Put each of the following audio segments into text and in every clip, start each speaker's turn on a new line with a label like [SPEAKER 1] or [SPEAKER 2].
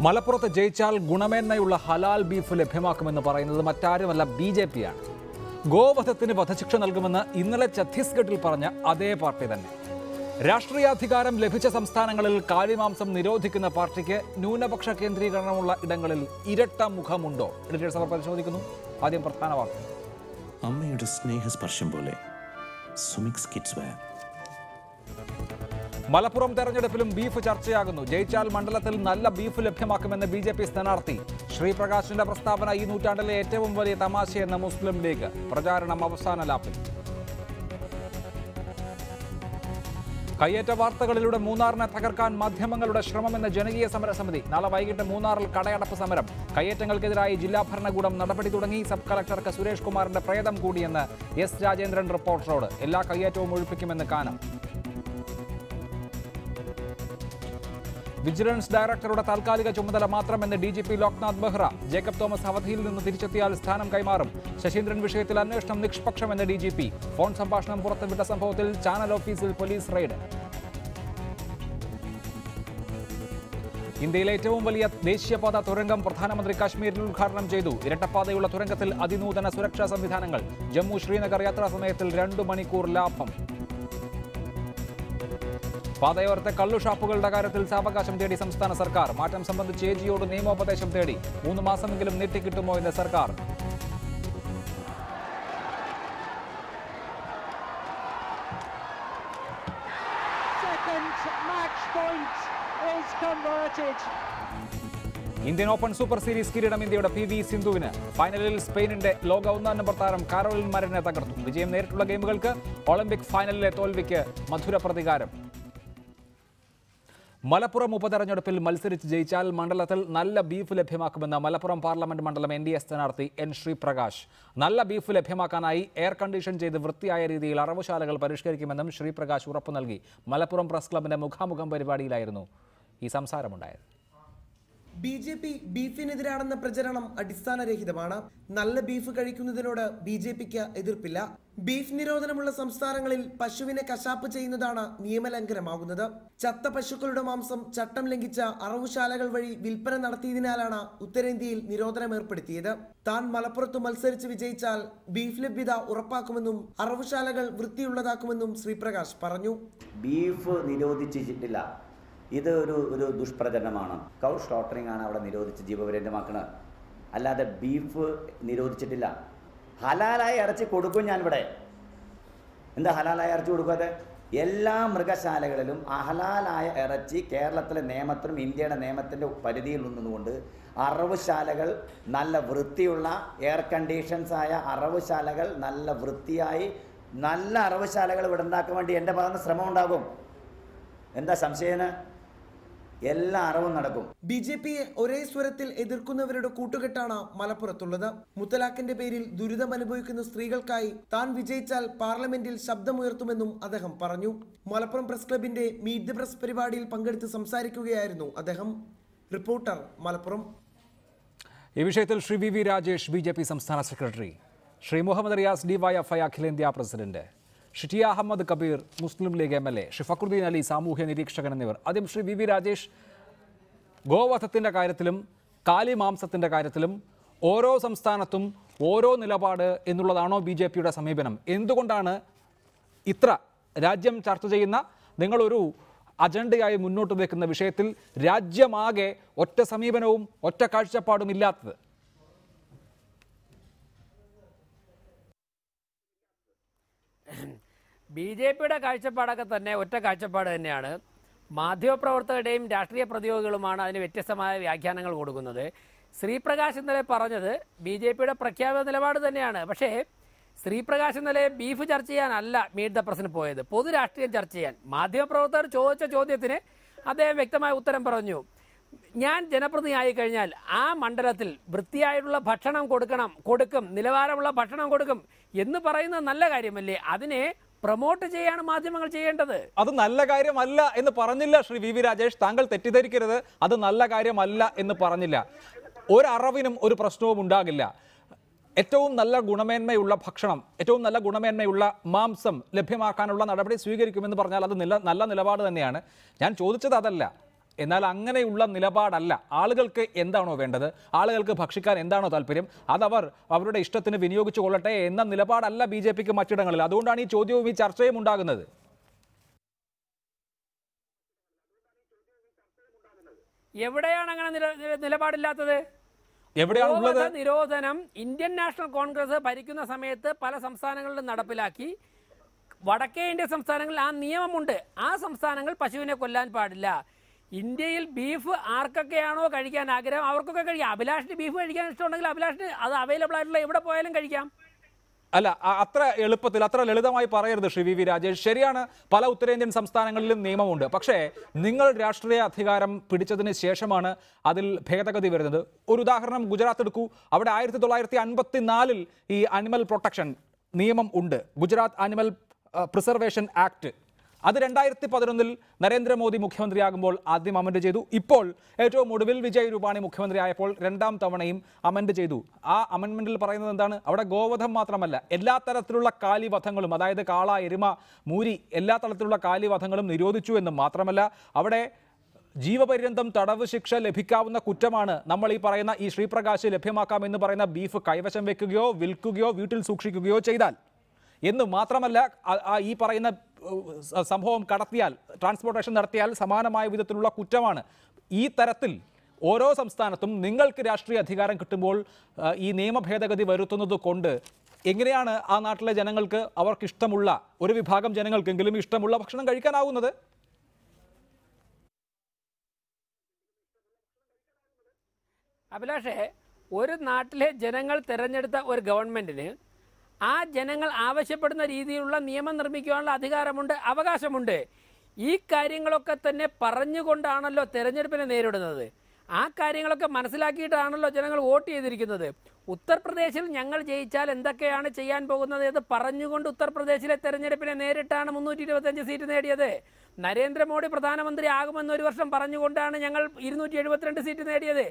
[SPEAKER 1] മലപ്പുറത്ത് ജയിച്ചാൽ ഗുണമേന്മയുള്ള ഹലാൽ ബീഫ് ലഭ്യമാക്കുമെന്ന് പറയുന്നത് മറ്റാരുമല്ല ബിജെപിയാണ്. ഗോവധത്തിന് വധശിക്ഷ നൽകുമെന്ന് ഇന്നലെ ഛത്തീസ്ഗഡിൽ പറഞ്ഞ അതേ പാർട്ടി തന്നെ. രാഷ്ട്രീയാധികാരം ലഭിച്ച സംസ്ഥാനങ്ങളിൽ കാലിമാംസം നിരോധിക്കുന്ന പാർട്ടിക്ക് ന്യൂനപക്ഷ കേന്ദ്രീകരണമുള്ള ഇടങ്ങളിൽ ഇരട്ട മുഖമുണ്ടോ? എഡിറ്റേഴ്സ് അവർ പരിശോധിക്കുന്നു. ആദ്യം പ്രധാന വാർത്ത.
[SPEAKER 2] അമ്മയുടെ സ്നേഹസ്പർശം പോലെ സുമിക്സ് കിഡ്സ് വെയർ.
[SPEAKER 1] മലപ്പുറം തെരഞ്ഞെടുപ്പിലും ബീഫ് ചർച്ചയാകുന്നു. ജയിച്ചാൽ മണ്ഡലത്തിൽ നല്ല ബീഫ് ലഭ്യമാക്കുമെന്ന് ബിജെപി സ്ഥാനാർത്ഥി. ശ്രീപ്രകാശിന്റെ പ്രസ്താവന ഈ നൂറ്റാണ്ടിലെ ഏറ്റവും വലിയ തമാശയെന്ന് മുസ്ലിം ലീഗ്. പ്രചാരണം അവസാന ലാപ്പിൽ. കയ്യേറ്റ വാർത്തകളിലൂടെ മൂന്നാറിനെ തകർക്കാൻ മാധ്യമങ്ങളുടെ ശ്രമമെന്ന ജനകീയ സമരസമിതി. നാളെ വൈകിട്ട് മൂന്നാറിൽ കടയടപ്പ് സമരം. കയ്യേറ്റങ്ങൾക്കെതിരായി ജില്ലാ ഭരണകൂടം നടപടി തുടങ്ങി. സബ് കളക്ടർക്ക് സുരേഷ് കുമാറിന്റെ പ്രേതം കൂടിയെന്ന് എസ് രാജേന്ദ്രൻ റിപ്പോർട്ടറോട്. എല്ലാ കയ്യേറ്റവും ഒഴിപ്പിക്കുമെന്ന് കാനം. വിജിലൻസ് ഡയറക്ടറുടെ താൽക്കാലിക ചുമതല മാത്രമെന്ന് DGP ലോക്നാഥ് ബെഹ്റ. ജേക്കബ് തോമസ് അവധിയിൽ നിന്ന് തിരിച്ചെത്തിയാൽ സ്ഥാനം കൈമാറും. ശശീന്ദ്രൻ വിഷയത്തിൽ അന്വേഷണം നിഷ്പക്ഷമെന്ന് DGP. ഫോൺ സംഭാഷണം പുറത്തുവിട്ട സംഭവത്തിൽ ചാനൽ ഓഫീസിൽ പോലീസ് റെയ്ഡ്. ഇന്ത്യയിലെ ഏറ്റവും വലിയ ദേശീയപാത തുരങ്കം പ്രധാനമന്ത്രി കാശ്മീരിൽ ഉദ്ഘാടനം ചെയ്തു. ഇരട്ടപ്പാതയുള്ള തുരങ്കത്തിൽ അതിനൂതന സുരക്ഷാ സംവിധാനങ്ങൾ. ജമ്മു ശ്രീനഗർ യാത്രാ സമയത്തിൽ 2 മണിക്കൂർ ലാഭം. പാതയോരത്തെ കള്ളുഷാപ്പുകളുടെ കാര്യത്തിൽ സാവകാശം തേടി സംസ്ഥാന സർക്കാർ. മാറ്റം സംബന്ധിച്ച് AGയോട് നിയമോപദേശം തേടി. 3 മാസമെങ്കിലും നീട്ടിക്കിട്ടുമോ എന്ന് സർക്കാർ. ഇന്ത്യൻ ഓപ്പൺ സൂപ്പർ സീരീസ് കിരീടം ഇന്ത്യയുടെ PV സിന്ധുവിന്. ഫൈനലിൽ സ്പെയിനിന്റെ ലോക 1 നമ്പർ താരം കാരോലിൻ മരിനെ തകർത്തു. വിജയം നേരിട്ടുള്ള ഗെയിമുകൾക്ക്. ഒളിമ്പിക് ഫൈനലിലെ തോൽവിക്ക് മധുര പ്രതികാരം. മലപ്പുറം ഉപതെരഞ്ഞെടുപ്പിൽ മത്സരിച്ച് ജയിച്ചാൽ മണ്ഡലത്തിൽ നല്ല ബീഫ് ലഭ്യമാക്കുമെന്ന് മലപ്പുറം പാർലമെന്റ് മണ്ഡലം NDA സ്ഥാനാർത്ഥി N ശ്രീപ്രകാശ്. നല്ല ബീഫ് ലഭ്യമാക്കാനായി എയർ കണ്ടീഷൻ ചെയ്ത് വൃത്തിയായ രീതിയിൽ അറവുശാലകൾ പരിഷ്കരിക്കുമെന്നും ശ്രീപ്രകാശ് ഉറപ്പു നൽകി. മലപ്പുറം പ്രസ് ക്ലബിന്റെ മുഖാമുഖം പരിപാടിയിലായിരുന്നു ഈ സംസാരമുണ്ടായത്.
[SPEAKER 3] BJP ബീഫിനെതിരാണെന്ന പ്രചരണം അടിസ്ഥാനരഹിതമാണ്. നല്ല ബീഫ് കഴിക്കുന്നതിനോട് BJPക്ക് എതിർപ്പില്ല. ബീഫ് നിരോധനമുള്ള സംസ്ഥാനങ്ങളിൽ പശുവിനെ കശാപ്പ് ചെയ്യുന്നതാണ് നിയമലംഘനമാകുന്നത്. ചത്ത പശുക്കളുടെ മാംസം ചട്ടം ലംഘിച്ച അറവുശാലകൾ വഴി വിൽപ്പന നടത്തിയതിനാലാണ് ഉത്തരേന്ത്യയിൽ നിരോധനം ഏർപ്പെടുത്തിയത്. താൻ മലപ്പുറത്ത് മത്സരിച്ച് വിജയിച്ചാൽ ബീഫ് ലഭ്യത ഉറപ്പാക്കുമെന്നും അറവുശാലകൾ വൃത്തിയുള്ളതാക്കുമെന്നും ശ്രീപ്രകാശ് പറഞ്ഞു.
[SPEAKER 4] ബീഫ് നിരോധിച്ചിട്ടില്ല. ഇത് ഒരു ദുഷ്പ്രചരണമാണ്. കൗ സ്ലോട്ടറിംഗ് ആണ് അവിടെ നിരോധിച്ച് ജീവപര്യന്തമാക്കുന്നത്. അല്ലാതെ ബീഫ് നിരോധിച്ചിട്ടില്ല. ഹലാലായ ഇറച്ചി കൊടുക്കും ഞാനിവിടെ. എന്താ ഹലാലായ ഇറച്ചി കൊടുക്കാതെ? എല്ലാ മൃഗശാലകളിലും അഹലാലായ ഇറച്ചി കേരളത്തിലെ നിയമത്തിനും ഇന്ത്യയുടെ നിയമത്തിൻ്റെ പരിധിയിൽ നിന്നുകൊണ്ട് അറവുശാലകൾ നല്ല വൃത്തിയുള്ള എയർ കണ്ടീഷൻസായ അറവുശാലകൾ നല്ല വൃത്തിയായി നല്ല അറവുശാലകൾ ഇവിടെ ഉണ്ടാക്കാൻ വേണ്ടി എൻ്റെ ഭാഗത്ത് ശ്രമം ഉണ്ടാകും. എന്താ സംശയം? എല്ലാ അറിവും നടക്കും.
[SPEAKER 3] BJPയെ ഒരേ സ്വരത്തിൽ എതിർക്കുന്നവരുടെ കൂട്ടുകെട്ടാണ് മലപ്പുറത്തുള്ളത്. മുത്തലാഖിന്റെ പേരിൽ ദുരിതം അനുഭവിക്കുന്ന സ്ത്രീകൾക്കായി താൻ വിജയിച്ചാൽ പാർലമെന്റിൽ ശബ്ദമുയർത്തുമെന്നും അദ്ദേഹം പറഞ്ഞു. മലപ്പുറം പ്രസ് ക്ലബിന്റെ മീറ്റ് ദി പ്രസ് പരിപാടിയിൽ പങ്കെടുത്ത് സംസാരിക്കുകയായിരുന്നു അദ്ദേഹം. റിപ്പോർട്ടർ, മലപ്പുറം.
[SPEAKER 1] ഈ വിഷയത്തിൽ ശ്രീ VV രാജേഷ് BJP സംസ്ഥാന സെക്രട്ടറി, ശ്രീ മുഹമ്മദ് റിയാസ് DYFI അഖിലേന്ത്യാ പ്രസിഡന്റ്, ഷിറ്റിയ അഹമ്മദ് കബീർ മുസ്ലിം ലീഗ് MLA, ശ്രീ ഫക്രുദ്ദീൻ അലി സാമൂഹ്യ നിരീക്ഷകൻ എന്നിവർ. ആദ്യം ശ്രീ VV രാജേഷ്, ഗോവധത്തിൻ്റെ കാര്യത്തിലും കാലിമാംസത്തിൻ്റെ കാര്യത്തിലും ഓരോ സംസ്ഥാനത്തും ഓരോ നിലപാട് എന്നുള്ളതാണോ BJPയുടെ സമീപനം? എന്തുകൊണ്ടാണ് ഇത്ര രാജ്യം ചർച്ച ചെയ്യുന്ന, നിങ്ങളൊരു അജണ്ടയായി മുന്നോട്ട് വയ്ക്കുന്ന വിഷയത്തിൽ രാജ്യമാകെ ഒറ്റ സമീപനവും ഒറ്റ കാഴ്ചപ്പാടും ഇല്ലാത്തത്?
[SPEAKER 5] BJPയുടെ കാഴ്ചപ്പാടൊക്കെ തന്നെ ഒറ്റ കാഴ്ചപ്പാട് തന്നെയാണ്. മാധ്യമപ്രവർത്തകരുടെയും രാഷ്ട്രീയ പ്രതിയോഗികളുമാണ് അതിന് വ്യത്യസ്തമായ വ്യാഖ്യാനങ്ങൾ കൊടുക്കുന്നത്. ശ്രീപ്രകാശ് ഇന്നലെ പറഞ്ഞത് BJPയുടെ പ്രഖ്യാപിത നിലപാട് തന്നെയാണ്. പക്ഷേ ശ്രീപ്രകാശ് ഇന്നലെ ബീഫ് ചർച്ച ചെയ്യാനല്ല മീറ്റ് ദ പ്രസിന് പോയത്, പൊതു രാഷ്ട്രീയം ചർച്ച ചെയ്യാൻ. മാധ്യമപ്രവർത്തകർ ചോദിച്ച ചോദ്യത്തിന് അദ്ദേഹം വ്യക്തമായ ഉത്തരം പറഞ്ഞു. ഞാൻ ജനപ്രതിനിധിയായി കഴിഞ്ഞാൽ ആ മണ്ഡലത്തിൽ വൃത്തിയായിട്ടുള്ള ഭക്ഷണം കൊടുക്കും, നിലവാരമുള്ള ഭക്ഷണം കൊടുക്കും എന്ന് പറയുന്നത് നല്ല കാര്യമല്ലേ? അതിനെ പ്രൊമോട്ട് ചെയ്യാണ് മാധ്യമങ്ങൾ ചെയ്യേണ്ടത്.
[SPEAKER 1] അത് നല്ല കാര്യമല്ല എന്ന് പറഞ്ഞില്ല ശ്രീ VV രാജേഷ്. താങ്കൾ തെറ്റിദ്ധരിക്കരുത്, അത് നല്ല കാര്യമല്ല എന്ന് പറഞ്ഞില്ല. ഒരറവിനും ഒരു പ്രശ്നവും ഉണ്ടാകില്ല. ഏറ്റവും നല്ല ഗുണമേന്മയുള്ള ഭക്ഷണം, ഏറ്റവും നല്ല ഗുണമേന്മയുള്ള മാംസം ലഭ്യമാക്കാനുള്ള നടപടി സ്വീകരിക്കുമെന്ന് പറഞ്ഞാൽ അത് നല്ല നിലപാട് തന്നെയാണ്. ഞാൻ ചോദിച്ചത് അതല്ല. എന്നാൽ അങ്ങനെയുള്ള നിലപാടല്ല. ആളുകൾക്ക് എന്താണോ വേണ്ടത്, ആളുകൾക്ക് ഭക്ഷിക്കാൻ എന്താണോ താല്പര്യം, അതവർ അവരുടെ ഇഷ്ടത്തിന് വിനിയോഗിച്ചു കൊള്ളട്ടെ എന്ന നിലപാടല്ല BJPക്ക് മറ്റിടങ്ങളിൽ. അതുകൊണ്ടാണ് ഈ ചോദ്യവും ഈ ചർച്ചയും ഉണ്ടാകുന്നത്.
[SPEAKER 5] എവിടെയാണ് അങ്ങനെ നിലപാടില്ലാത്തത്?
[SPEAKER 1] എവിടെയാണ് ഉള്ളത്?
[SPEAKER 5] നിരോധനം ഇന്ത്യൻ നാഷണൽ കോൺഗ്രസ് ഭരിക്കുന്ന സമയത്ത് പല സംസ്ഥാനങ്ങളിലും നടപ്പിലാക്കി. വടക്കേ ഇന്ത്യ സംസ്ഥാനങ്ങളിൽ ആ നിയമമുണ്ട്. ആ സംസ്ഥാനങ്ങൾ പശുവിനെ കൊല്ലാൻ പാടില്ല. ഇന്ത്യയിൽ ബീഫ് ആർക്കൊക്കെയാണോ കഴിക്കാൻ ആഗ്രഹം അവർക്കൊക്കെ കഴിക്കാം. അഭിലാഷിന് ബീഫ് കഴിക്കാൻ ഇഷ്ടമുണ്ടെങ്കിൽ അഭിലാഷിന് അത് അവൈലബിൾ ആയിട്ടുള്ള എവിടെ പോയാലും കഴിക്കാം.
[SPEAKER 1] അല്ല, അത്ര എളുപ്പത്തിൽ അത്ര ലളിതമായി പറയരുത് ശ്രീ വി രാജേഷ്. ശരിയാണ്, പല ഉത്തരേന്ത്യൻ സംസ്ഥാനങ്ങളിലും നിയമമുണ്ട്. പക്ഷേ നിങ്ങൾ രാഷ്ട്രീയ അധികാരം പിടിച്ചതിന് ശേഷമാണ് അതിൽ ഭേദഗതി വരുന്നത്. ഒരു ഉദാഹരണം ഗുജറാത്ത് എടുക്കൂ. അവിടെ 1954 ഈ അനിമൽ പ്രൊട്ടക്ഷൻ നിയമം ഉണ്ട്, ഗുജറാത്ത് അനിമൽ പ്രിസർവേഷൻ ആക്ട്. അത് 2011 നരേന്ദ്രമോദി മുഖ്യമന്ത്രിയാകുമ്പോൾ ആദ്യം അമെൻഡ് ചെയ്തു. ഇപ്പോൾ ഏറ്റവും ഒടുവിൽ വിജയ് രൂപാണി മുഖ്യമന്ത്രിയായപ്പോൾ രണ്ടാം തവണയും അമെൻഡ് ചെയ്തു. ആ അമെൻമെന്റിൽ പറയുന്നത് എന്താണ്? അവിടെ ഗോവധം മാത്രമല്ല, എല്ലാ തരത്തിലുള്ള കാലിവധങ്ങളും, അതായത് കാള, എരുമ, മൂരി, എല്ലാ തരത്തിലുള്ള കാലിവധങ്ങളും നിരോധിച്ചു എന്ന് മാത്രമല്ല, അവിടെ ജീവപര്യന്തം തടവ് ശിക്ഷ ലഭിക്കാവുന്ന കുറ്റമാണ് നമ്മൾ ഈ പറയുന്ന ഈ ശ്രീപ്രകാശ് ലഭ്യമാക്കാമെന്ന് പറയുന്ന ബീഫ് കൈവശം വെക്കുകയോ വിൽക്കുകയോ വീട്ടിൽ സൂക്ഷിക്കുകയോ ചെയ്താൽ എന്ന് മാത്രമല്ല, ഈ പറയുന്ന സംഭവം കടത്തിയാൽ, ട്രാൻസ്പോർട്ടേഷൻ നടത്തിയാൽ സമാനമായ വിധത്തിലുള്ള കുറ്റമാണ്. ഈ തരത്തിൽ ഓരോ സംസ്ഥാനത്തും നിങ്ങൾക്ക് രാഷ്ട്രീയ അധികാരം കിട്ടുമ്പോൾ ഈ നിയമ ഭേദഗതി വരുത്തുന്നത് കൊണ്ട് എങ്ങനെയാണ് ആ നാട്ടിലെ ജനങ്ങൾക്ക് അവർക്കിഷ്ടമുള്ള, ഒരു വിഭാഗം ജനങ്ങൾക്കെങ്കിലും ഇഷ്ടമുള്ള ഭക്ഷണം കഴിക്കാനാവുന്നത്?
[SPEAKER 5] അഭിലാഷേ, ഒരു നാട്ടിലെ ജനങ്ങൾ തിരഞ്ഞെടുത്ത ഒരു ഗവൺമെന്റിന് ആ ജനങ്ങൾ ആവശ്യപ്പെടുന്ന രീതിയിലുള്ള നിയമം നിർമ്മിക്കാനുള്ള അധികാരമുണ്ട്, അവകാശമുണ്ട്. ഈ കാര്യങ്ങളൊക്കെ തന്നെ പറഞ്ഞുകൊണ്ടാണല്ലോ തെരഞ്ഞെടുപ്പിനെ നേരിടുന്നത്. ആ കാര്യങ്ങളൊക്കെ മനസ്സിലാക്കിയിട്ടാണല്ലോ ജനങ്ങൾ വോട്ട് ചെയ്തിരിക്കുന്നത്. ഉത്തർപ്രദേശിൽ ഞങ്ങൾ ജയിച്ചാൽ എന്തൊക്കെയാണ് ചെയ്യാൻ പോകുന്നത് എന്ന് പറഞ്ഞുകൊണ്ട് ഉത്തർപ്രദേശിലെ തെരഞ്ഞെടുപ്പിനെ നേരിട്ടാണ് 325 സീറ്റ് നേടിയത്. നരേന്ദ്രമോദി പ്രധാനമന്ത്രി ആകുമെന്ന് ഒരു വർഷം പറഞ്ഞുകൊണ്ടാണ് ഞങ്ങൾ 272 സീറ്റ് നേടിയത്.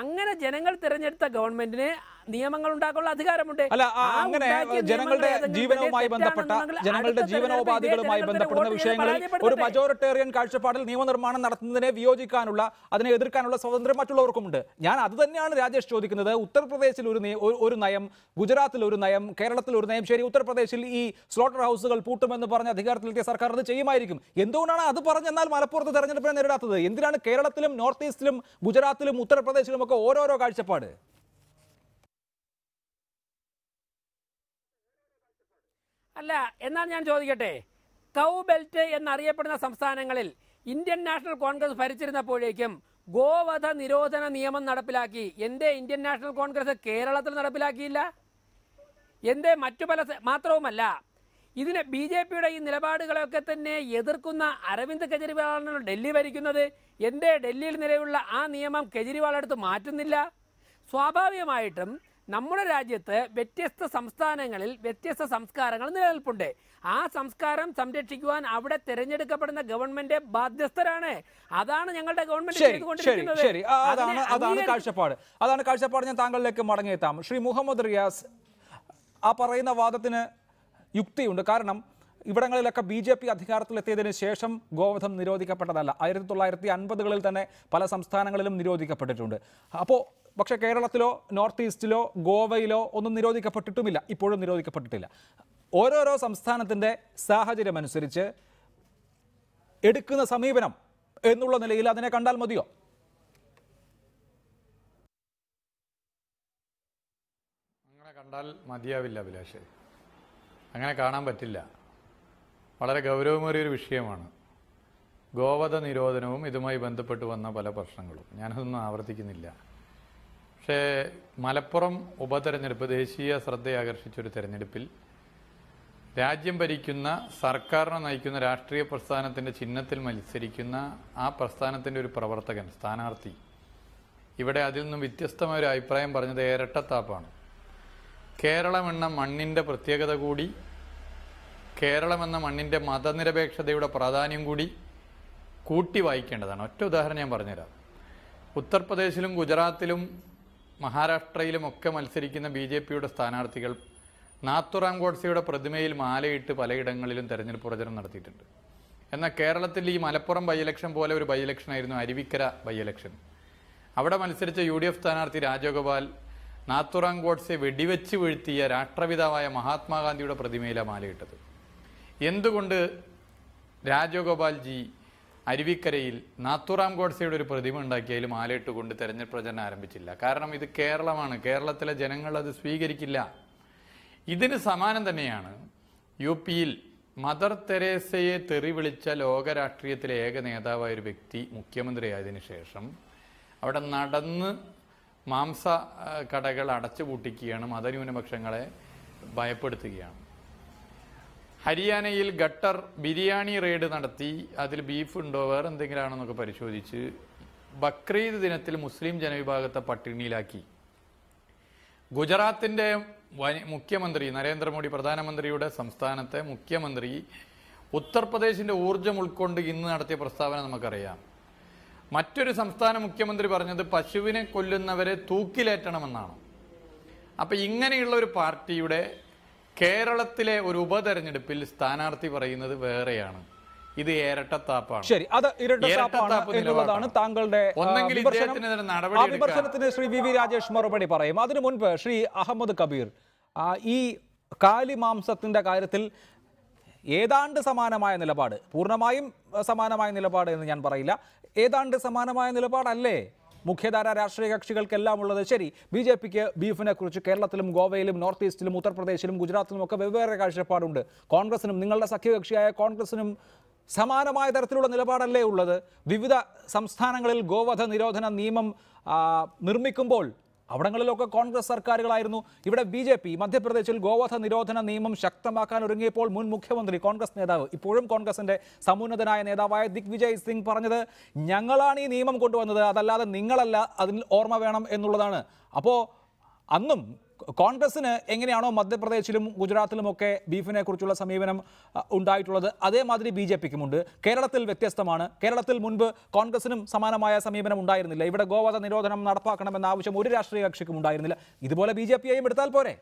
[SPEAKER 5] അങ്ങനെ ജനങ്ങൾ തിരഞ്ഞെടുത്ത ഗവൺമെന്റിന് നിയമങ്ങൾ ഉണ്ടാക്കാനുള്ള അധികാരമുണ്ട്.
[SPEAKER 1] അല്ല, അങ്ങനെ ജനങ്ങളുടെ ജീവനവുമായി ബന്ധപ്പെട്ട, ജനങ്ങളുടെ ജീവനോപാധികളുമായി ബന്ധപ്പെടുന്ന വിഷയങ്ങളിൽ ഒരു മജോറിറ്റേറിയൻ കാഴ്ചപ്പാടിൽ നിയമനിർമ്മാണം നടത്തുന്നതിനെ വിയോജിക്കാനുള്ള, അതിനെ എതിർക്കാനുള്ള സ്വാതന്ത്ര്യം മറ്റുള്ളവർക്കുമുണ്ട്. ഞാൻ അത് തന്നെയാണ് രാജേഷ് ചോദിക്കുന്നത്. ഉത്തർപ്രദേശിൽ ഒരു നയം, ഗുജറാത്തിൽ ഒരു നയം, കേരളത്തിൽ ഒരു നയം. ശരി, ഉത്തർപ്രദേശിൽ ഈ സ്ലോട്ടർ ഹൗസുകൾ പൂട്ടുമെന്ന് പറഞ്ഞ് അധികാരത്തിലെത്തിയ സർക്കാർ അത് ചെയ്യുമായിരിക്കും. എന്തുകൊണ്ടാണ് അത് പറഞ്ഞെന്നാൽ മലപ്പുറത്ത് തെരഞ്ഞെടുപ്പിനെ നേരിടാത്തത്? എന്തിനാണ് കേരളത്തിലും നോർത്ത് ഈസ്റ്റിലും ഗുജറാത്തിലും ഉത്തർപ്രദേശിലും ഒക്കെ ഓരോരോ കാഴ്ചപ്പാട്?
[SPEAKER 5] അല്ല, എന്നാൽ ഞാൻ ചോദിക്കട്ടെ, കൗ ബെൽറ്റ് എന്നറിയപ്പെടുന്ന സംസ്ഥാനങ്ങളിൽ ഇന്ത്യൻ നാഷണൽ കോൺഗ്രസ് ഭരിച്ചിരുന്നപ്പോഴേക്കും ഗോവധ നിരോധന നിയമം നടപ്പിലാക്കി. എന്തേ ഇന്ത്യൻ നാഷണൽ കോൺഗ്രസ് കേരളത്തിൽ നടപ്പിലാക്കിയില്ല? എന്തേ മറ്റു പല? മാത്രവുമല്ല, ഇതിന് BJPയുടെ ഈ നിലപാടുകളൊക്കെ തന്നെ എതിർക്കുന്ന അരവിന്ദ് കെജ്രിവാളാണ് ഡൽഹി ഭരിക്കുന്നത്. എന്തേ ഡൽഹിയിൽ നിലവിലുള്ള ആ നിയമം കെജ്രിവാൾ എടുത്ത് മാറ്റുന്നില്ല? സ്വാഭാവികമായിട്ടും നമ്മുടെ രാജ്യത്ത് വ്യത്യസ്ത സംസ്ഥാനങ്ങളിൽ വ്യത്യസ്ത സംസ്കാരങ്ങൾ നിലനിൽപ്പുണ്ട്. ആ സംസ്കാരം സംരക്ഷിക്കുവാൻ അവിടെ തിരഞ്ഞെടുക്കപ്പെടുന്ന ഗവൺമെന്റ് ബാധ്യസ്ഥരാണ്. അതാണ് ഞങ്ങളുടെ ഗവൺമെന്റ് ചെയ്തുകൊണ്ടിരിക്കുന്നത്.
[SPEAKER 1] ശരി, അതാണ് കാഴ്ചപ്പാട്. ഞാൻ താങ്കളിലേക്ക് മടങ്ങിയെത്താം. ശ്രീ മുഹമ്മദ് റിയാസ്, ആ പറയുന്ന വാദത്തിന് യുക്തിയുണ്ട്. കാരണം ഇവിടങ്ങളിലൊക്കെ BJP അധികാരത്തിലെത്തിയതിനു ശേഷം ഗോവധം നിരോധിക്കപ്പെട്ടതല്ല. 1950കളിൽ തന്നെ പല സംസ്ഥാനങ്ങളിലും നിരോധിക്കപ്പെട്ടിട്ടുണ്ട്. പക്ഷേ കേരളത്തിലോ നോർത്ത് ഈസ്റ്റിലോ ഗോവയിലോ ഒന്നും നിരോധിക്കപ്പെട്ടിട്ടുമില്ല, ഇപ്പോഴും നിരോധിക്കപ്പെട്ടിട്ടില്ല. ഓരോരോ സംസ്ഥാനത്തിൻ്റെ സാഹചര്യം അനുസരിച്ച് എടുക്കുന്ന സമീപനം എന്നുള്ള നിലയിൽ അതിനെ കണ്ടാൽ മതിയോ?
[SPEAKER 6] അങ്ങനെ കണ്ടാൽ മതിയാവില്ല അഭിലാഷ്, അങ്ങനെ കാണാൻ പറ്റില്ല. വളരെ ഗൗരവമേറിയൊരു വിഷയമാണ് ഗോവധ നിരോധനവും ഇതുമായി ബന്ധപ്പെട്ട് വന്ന പല പ്രശ്നങ്ങളും. ഞാനതൊന്നും ആവർത്തിക്കുന്നില്ല. പക്ഷേ മലപ്പുറം ഉപതെരഞ്ഞെടുപ്പ് ദേശീയ ശ്രദ്ധയാകർഷിച്ചൊരു തെരഞ്ഞെടുപ്പിൽ രാജ്യം ഭരിക്കുന്ന സർക്കാരിനെ നയിക്കുന്ന രാഷ്ട്രീയ പ്രസ്ഥാനത്തിൻ്റെ ചിഹ്നത്തിൽ മത്സരിക്കുന്ന ആ പ്രസ്ഥാനത്തിൻ്റെ ഒരു പ്രവർത്തകൻ, സ്ഥാനാർത്ഥി, ഇവിടെ അതിൽ നിന്നും വ്യത്യസ്തമായ ഒരു അഭിപ്രായം പറഞ്ഞത് ഇരട്ടത്താപ്പാണ്. കേരളം എന്ന മണ്ണിൻ്റെ പ്രത്യേകത കൂടി, കേരളം എന്ന മണ്ണിൻ്റെ മതനിരപേക്ഷതയുടെ പ്രാധാന്യം കൂടി കൂട്ടി വായിക്കേണ്ടതാണ്. ഒറ്റ ഉദാഹരണം ഞാൻ പറഞ്ഞുതരാം. ഉത്തർപ്രദേശിലും ഗുജറാത്തിലും മഹാരാഷ്ട്രയിലുമൊക്കെ മത്സരിക്കുന്ന BJPയുടെ സ്ഥാനാർത്ഥികൾ നാത്തുറാം ഗോഡ്സെയുടെ പ്രതിമയിൽ മാലയിട്ട് പലയിടങ്ങളിലും തെരഞ്ഞെടുപ്പ് പ്രചരണം നടത്തിയിട്ടുണ്ട്. എന്നാൽ കേരളത്തിൽ ഈ മലപ്പുറം ബൈ ഇലക്ഷൻ പോലെ ഒരു ബൈ ഇലക്ഷൻ ആയിരുന്നു അരുവിക്കര ബൈ ഇലക്ഷൻ. അവിടെ മത്സരിച്ച UDF സ്ഥാനാർത്ഥി രാജഗോപാൽ നാത്തുറാം ഗോഡ്സെ വെടിവെച്ച് വീഴ്ത്തിയ രാഷ്ട്രപിതാവായ മഹാത്മാഗാന്ധിയുടെ പ്രതിമയിലാണ് മാലയിട്ടത്. എന്തുകൊണ്ട് രാജഗോപാൽജി അരുവിക്കരയിൽ നാത്തുറാം ഗോഡ്സെയുടെ ഒരു പ്രതിമ ഉണ്ടാക്കിയതിൽ മാലയിട്ടുകൊണ്ട് തെരഞ്ഞെടുപ്പ് പ്രചരണം ആരംഭിച്ചില്ല? കാരണം ഇത് കേരളമാണ്, കേരളത്തിലെ ജനങ്ങൾ അത് സ്വീകരിക്കില്ല. ഇതിന് സമാനം തന്നെയാണ് UPയിൽ മദർ തെരേസയെ തെറി വിളിച്ച ലോക രാഷ്ട്രീയത്തിലെ ഏക നേതാവായ ഒരു വ്യക്തി മുഖ്യമന്ത്രിയായതിനു ശേഷം അവിടെ നടന്ന് മാംസ കടകൾ അടച്ചുപൂട്ടിക്കുകയാണ്, മതന്യൂനപക്ഷങ്ങളെ ഭയപ്പെടുത്തുകയാണ്. ഹരിയാനയിൽ ഗട്ടർ ബിരിയാണി റെയ്ഡ് നടത്തി അതിൽ ബീഫ് ഉണ്ടോ വേറെ എന്തെങ്കിലും ആണെന്നൊക്കെ പരിശോധിച്ച് ബക്രീദ് ദിനത്തിൽ മുസ്ലിം ജനവിഭാഗത്തെ പട്ടിണിയിലാക്കി. ഗുജറാത്തിൻ്റെ മുഖ്യമന്ത്രി നരേന്ദ്രമോദി, പ്രധാനമന്ത്രിയുടെ സംസ്ഥാനത്തെ മുഖ്യമന്ത്രി ഉത്തർപ്രദേശിൻ്റെ ഊർജ്ജം ഉൾക്കൊണ്ട് ഇന്ന് നടത്തിയ പ്രസ്താവന നമുക്കറിയാം. മറ്റൊരു സംസ്ഥാന മുഖ്യമന്ത്രി പറഞ്ഞത് പശുവിനെ കൊല്ലുന്നവരെ തൂക്കിലേറ്റണമെന്നാണ്. അപ്പം ഇങ്ങനെയുള്ള ഒരു പാർട്ടിയുടെ കേരളത്തിലെ ഒരു ഉപതെരഞ്ഞെടുപ്പിൽ സ്ഥാനാർത്ഥി പറയുന്നത് വേറെയാണ്. ഇത് ഇരട്ടത്താപ്പാണ്.
[SPEAKER 1] ശരി, അത് ഇരട്ടത്താപ്പാണ് എന്നുള്ളതാണ് താങ്കളുടെ വിമർശനത്തിന് ശ്രീ വി രാജേഷ് മറുപടി പറയും. അതിനു മുൻപ് ശ്രീ അഹമ്മദ് കബീർ, ഈ കാലിമാംസത്തിന്റെ കാര്യത്തിൽ ഏതാണ്ട് സമാനമായ നിലപാട്, പൂർണ്ണമായും സമാനമായ നിലപാട് എന്ന് ഞാൻ പറയില്ല, ഏതാണ്ട് സമാനമായ നിലപാടല്ലേ മുഖ്യധാര രാഷ്ട്രീയ കക്ഷികൾക്കെല്ലാം ഉള്ളത്? ശരി, BJPക്ക് ബീഫിനെ കുറിച്ച് കേരളത്തിലും ഗോവയിലും നോർത്ത് ഈസ്റ്റിലും ഉത്തർപ്രദേശിലും ഗുജറാത്തിലും ഒക്കെ വെവ്വേറെ കാഴ്ചപ്പാടുണ്ട്. കോൺഗ്രസിനും നിങ്ങളുടെ സഖ്യകക്ഷിയായ കോൺഗ്രസിനും സമാനമായ തരത്തിലുള്ള നിലപാടല്ലേ ഉള്ളത്? വിവിധ സംസ്ഥാനങ്ങളിൽ ഗോവധ നിരോധന നിയമം നിർമ്മിക്കുമ്പോൾ അവിടങ്ങളിലൊക്കെ കോൺഗ്രസ് സർക്കാരുകളായിരുന്നു. ഇവിടെ BJP മധ്യപ്രദേശിൽ ഗോവധ നിരോധന നിയമം ശക്തമാക്കാൻ ഒരുങ്ങിയപ്പോൾ മുൻ മുഖ്യമന്ത്രി, കോൺഗ്രസ് നേതാവ്, ഇപ്പോഴും കോൺഗ്രസിന്റെ സമുന്നതനായ നേതാവായ ദിഗ്വിജയ് സിംഗ് പറഞ്ഞത് ഞങ്ങളാണ് ഈ നിയമം കൊണ്ടുവന്നത്, അതല്ലാതെ നിങ്ങളല്ല, അതിൽ ഓർമ്മ വേണം എന്നുള്ളതാണ്. അപ്പോൾ അന്നും കോൺഗ്രസിന് എങ്ങനെയാണോ മധ്യപ്രദേശിലും ഗുജറാത്തിലുമൊക്കെ ബീഫിനെ കുറിച്ചുള്ള സമീപനം ഉണ്ടായിട്ടുള്ളത്, അതേമാതിരി BJPക്കുമുണ്ട്. കേരളത്തിൽ വ്യത്യസ്തമാണ്. കേരളത്തിൽ മുൻപ് കോൺഗ്രസിനും സമാനമായ സമീപനം ഉണ്ടായിരുന്നില്ല. ഇവിടെ ഗോവധ നിരോധനം നടപ്പാക്കണമെന്ന ആവശ്യം ഒരു രാഷ്ട്രീയ കക്ഷിക്കും ഉണ്ടായിരുന്നില്ല. ഇതുപോലെ BJPയെയും എടുത്താൽ പോരെ?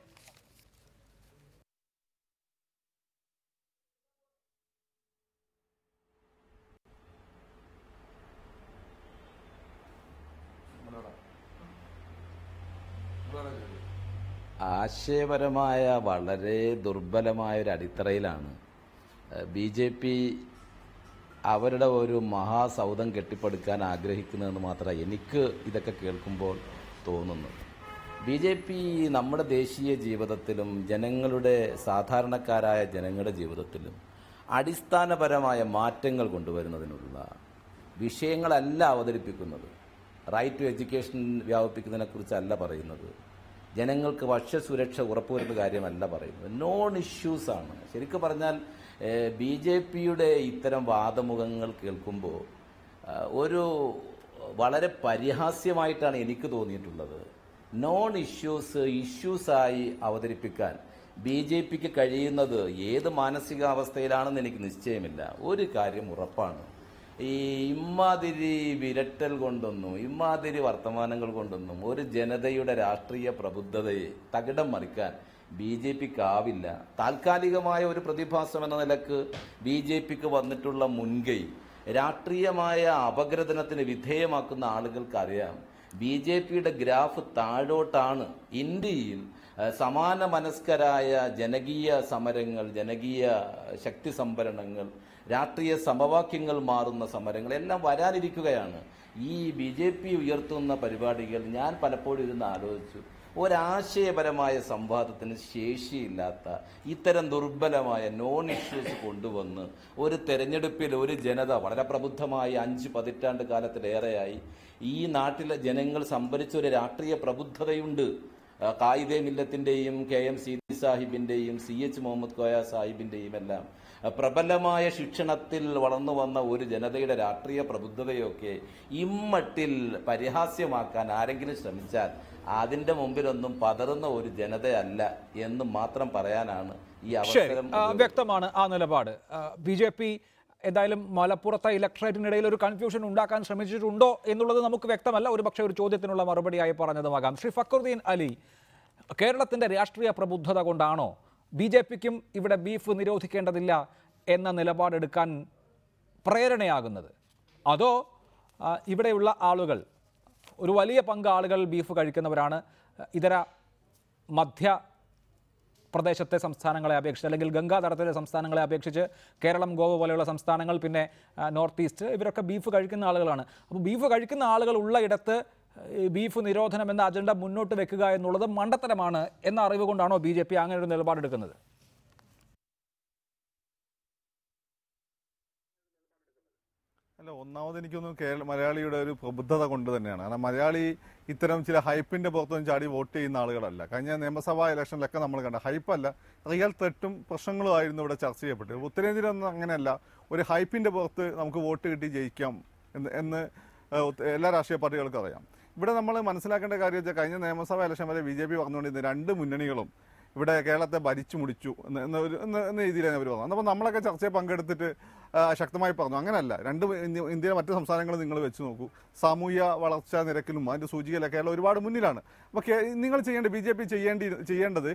[SPEAKER 7] ആശയപരമായ വളരെ ദുർബലമായ ഒരു അടിത്തറയിലാണ് BJP അവരുടെ ഒരു മഹാസൗധം കെട്ടിപ്പടുക്കാൻ ആഗ്രഹിക്കുന്നതെന്ന് മാത്രമേ എനിക്ക് ഇതൊക്കെ കേൾക്കുമ്പോൾ തോന്നുന്നു. BJP നമ്മുടെ ദേശീയ ജീവിതത്തിലും ജനങ്ങളുടെ, സാധാരണക്കാരായ ജനങ്ങളുടെ ജീവിതത്തിലും അടിസ്ഥാനപരമായ മാറ്റങ്ങൾ കൊണ്ടുവരുന്നതിനുള്ള വിഷയങ്ങളല്ല അവതരിപ്പിക്കുന്നത്. റൈറ്റ് ടു എഡ്യൂക്കേഷൻ വ്യാപിപ്പിക്കുന്നതിനെക്കുറിച്ചല്ല പറയുന്നത്. ജനങ്ങൾക്ക് ഭക്ഷ്യസുരക്ഷ ഉറപ്പുവരുന്ന കാര്യമല്ല പറയുന്നത്. നോൺ ഇഷ്യൂസാണ്. ശരിക്കും പറഞ്ഞാൽ BJPയുടെ ഇത്തരം വാദമുഖങ്ങൾ കേൾക്കുമ്പോൾ ഒരു വളരെ പരിഹാസ്യമായിട്ടാണ് എനിക്ക് തോന്നിയിട്ടുള്ളത്. നോൺ ഇഷ്യൂസായി അവതരിപ്പിക്കാൻ BJPക്ക് കഴിയുന്നത് ഏത് മാനസികാവസ്ഥയിലാണെന്ന് എനിക്ക് നിശ്ചയമില്ല. ഒരു കാര്യം ഉറപ്പാണ്, ഈ ഇമ്മാതിരി വിരട്ടൽ കൊണ്ടൊന്നും ഇമ്മാതിരി വർത്തമാനങ്ങൾ കൊണ്ടൊന്നും ഒരു ജനതയുടെ രാഷ്ട്രീയ പ്രബുദ്ധതയെ തകിടം മറിക്കാൻ BJPക്കാവില്ല. താൽക്കാലികമായ ഒരു പ്രതിഭാസം എന്ന നിലക്ക് BJPക്ക് വന്നിട്ടുള്ള മുൻകൈ രാഷ്ട്രീയമായ അപഗ്രഥനത്തിന് വിധേയമാക്കുന്ന ആളുകൾക്കറിയാം BJPയുടെ ഗ്രാഫ് താഴോട്ടാണ്. ഇന്ത്യയിൽ സമാന മനസ്കരായ ജനകീയ സമരങ്ങൾ, ജനകീയ ശക്തി സംഭരണങ്ങൾ, രാഷ്ട്രീയ സമവാക്യങ്ങൾ മാറുന്ന സമരങ്ങൾ എല്ലാം വരാനിരിക്കുകയാണ്. ഈ BJP ഉയർത്തുന്ന പരിപാടികൾ ഞാൻ പലപ്പോഴും ഇരുന്ന് ആലോചിച്ചു. ഒരാശയപരമായ സംവാദത്തിന് ശേഷിയില്ലാത്ത ഇത്തരം ദുർബലമായ നോൺ ഇഷ്യൂസ് കൊണ്ടുവന്ന് ഒരു തെരഞ്ഞെടുപ്പിൽ ഒരു ജനത വളരെ പ്രബുദ്ധമായി 5 പതിറ്റാണ്ട് കാലത്തിലേറെയായി ഈ നാട്ടിലെ ജനങ്ങൾ സംഭരിച്ച ഒരു രാഷ്ട്രീയ പ്രബുദ്ധതയുണ്ട്. കായിദെ മില്ലത്തിൻ്റെയും KM സീതി സാഹിബിൻ്റെയും CH മുഹമ്മദ് കോയ സാഹിബിൻ്റെയും എല്ലാം പ്രബലമായ ശിക്ഷണത്തിൽ വളർന്നു വന്ന ഒരു ജനതയുടെ രാഷ്ട്രീയ പ്രബുദ്ധതയൊക്കെ ഇമ്മട്ടിൽ പരിഹാസ്യമാക്കാൻ ആരെങ്കിലും ശ്രമിച്ചാൽ അതിന്റെ മുമ്പിലൊന്നും പതറുന്ന ഒരു ജനതയല്ല എന്ന് മാത്രം പറയാനാണ് ഈ അവസരം.
[SPEAKER 1] വ്യക്തമാണ് ആ നിലപാട്. BJP എന്തായാലും മലപ്പുറത്തെ ഇലക്ഷനേറ്റിനിടയിൽ ഒരു കൺഫ്യൂഷൻ ഉണ്ടാക്കാൻ ശ്രമിച്ചിട്ടുണ്ടോ എന്നുള്ളത് നമുക്ക് വ്യക്തമല്ല. ഒരുപക്ഷെ ഒരു ചോദ്യത്തിനുള്ള മറുപടിയായി പറഞ്ഞതുമാകാം. ശ്രീ ഫക്രുദ്ദീൻ അലി, കേരളത്തിന്റെ രാഷ്ട്രീയ പ്രബുദ്ധത കൊണ്ടാണോ BJPക്കും ഇവിടെ ബീഫ് നിരോധിക്കേണ്ടതില്ല എന്ന നിലപാടെടുക്കാൻ പ്രേരണയാകുന്നത്? അതോ ഇവിടെയുള്ള ആളുകൾ, ഒരു വലിയ പങ്ക് ആളുകൾ ബീഫ് കഴിക്കുന്നവരാണ്, ഇതര മധ്യ പ്രദേശത്തെ സംസ്ഥാനങ്ങളെ അപേക്ഷിച്ച് അല്ലെങ്കിൽ ഗംഗാതടത്തിലെ സംസ്ഥാനങ്ങളെ അപേക്ഷിച്ച് കേരളം, ഗോവ പോലെയുള്ള സംസ്ഥാനങ്ങൾ, പിന്നെ നോർത്ത് ഈസ്റ്റ്, ഇവരൊക്കെ ബീഫ് കഴിക്കുന്ന ആളുകളാണ്. അപ്പോൾ ബീഫ് കഴിക്കുന്ന ആളുകൾ ഉള്ള ഇടത്ത് ബീഫ് നിരോധനം എന്ന അജണ്ട മുന്നോട്ട് വെക്കുക എന്നുള്ളത് മണ്ടത്തരമാണ് എന്ന അറിവ് കൊണ്ടാണോ BJP അങ്ങനെ ഒരു നിലപാടെടുക്കുന്നത്?
[SPEAKER 8] അല്ല, ഒന്നാമത് എനിക്കൊന്നും മലയാളിയുടെ ഒരു പ്രബുദ്ധത കൊണ്ട് തന്നെയാണ്. കാരണം മലയാളി ഇത്തരം ചില ഹൈപ്പിന്റെ പുറത്തൊന്നും ചാടി വോട്ട് ചെയ്യുന്ന ആളുകളല്ല. കഴിഞ്ഞ നിയമസഭാ ഇലക്ഷനിലൊക്കെ നമ്മൾ കണ്ട ഹൈപ്പല്ല, റിയൽ ത്രെട്ടും പ്രശ്നങ്ങളും ആയിരുന്നു ഇവിടെ ചർച്ച ചെയ്യപ്പെട്ടത്. ഉത്തരേന്ത്യയിലൊന്നും അങ്ങനെയല്ല, ഒരു ഹൈപ്പിന്റെ പുറത്ത് നമുക്ക് വോട്ട് കിട്ടി ജയിക്കാം എന്ന് എല്ലാ രാഷ്ട്രീയ പാർട്ടികൾക്കും അറിയാം. ഇവിടെ നമ്മൾ മനസ്സിലാക്കേണ്ട കാര്യം വെച്ചാൽ കഴിഞ്ഞ നിയമസഭാ ഇലക്ഷൻ വരെ BJP പറഞ്ഞുകൊണ്ടിരുന്ന രണ്ട് മുന്നണികളും ഇവിടെ കേരളത്തെ ഭരിച്ചു മുടിച്ചു എന്ന രീതിയിലാണ് അവർ പറഞ്ഞത്. അപ്പോൾ നമ്മളൊക്കെ ചർച്ചയിൽ പങ്കെടുത്തിട്ട് ശക്തമായി പറഞ്ഞു അങ്ങനെയല്ല. ഇന്ത്യയിലെ മറ്റ് സംസ്ഥാനങ്ങൾ നിങ്ങൾ വെച്ച് നോക്കൂ, സാമൂഹ്യ വളർച്ചാ നിരക്കിലും അതിൻ്റെ സൂചികയിലൊക്കെ കേരളം ഒരുപാട് മുന്നിലാണ്. അപ്പോൾ നിങ്ങൾ BJP ചെയ്യേണ്ടത്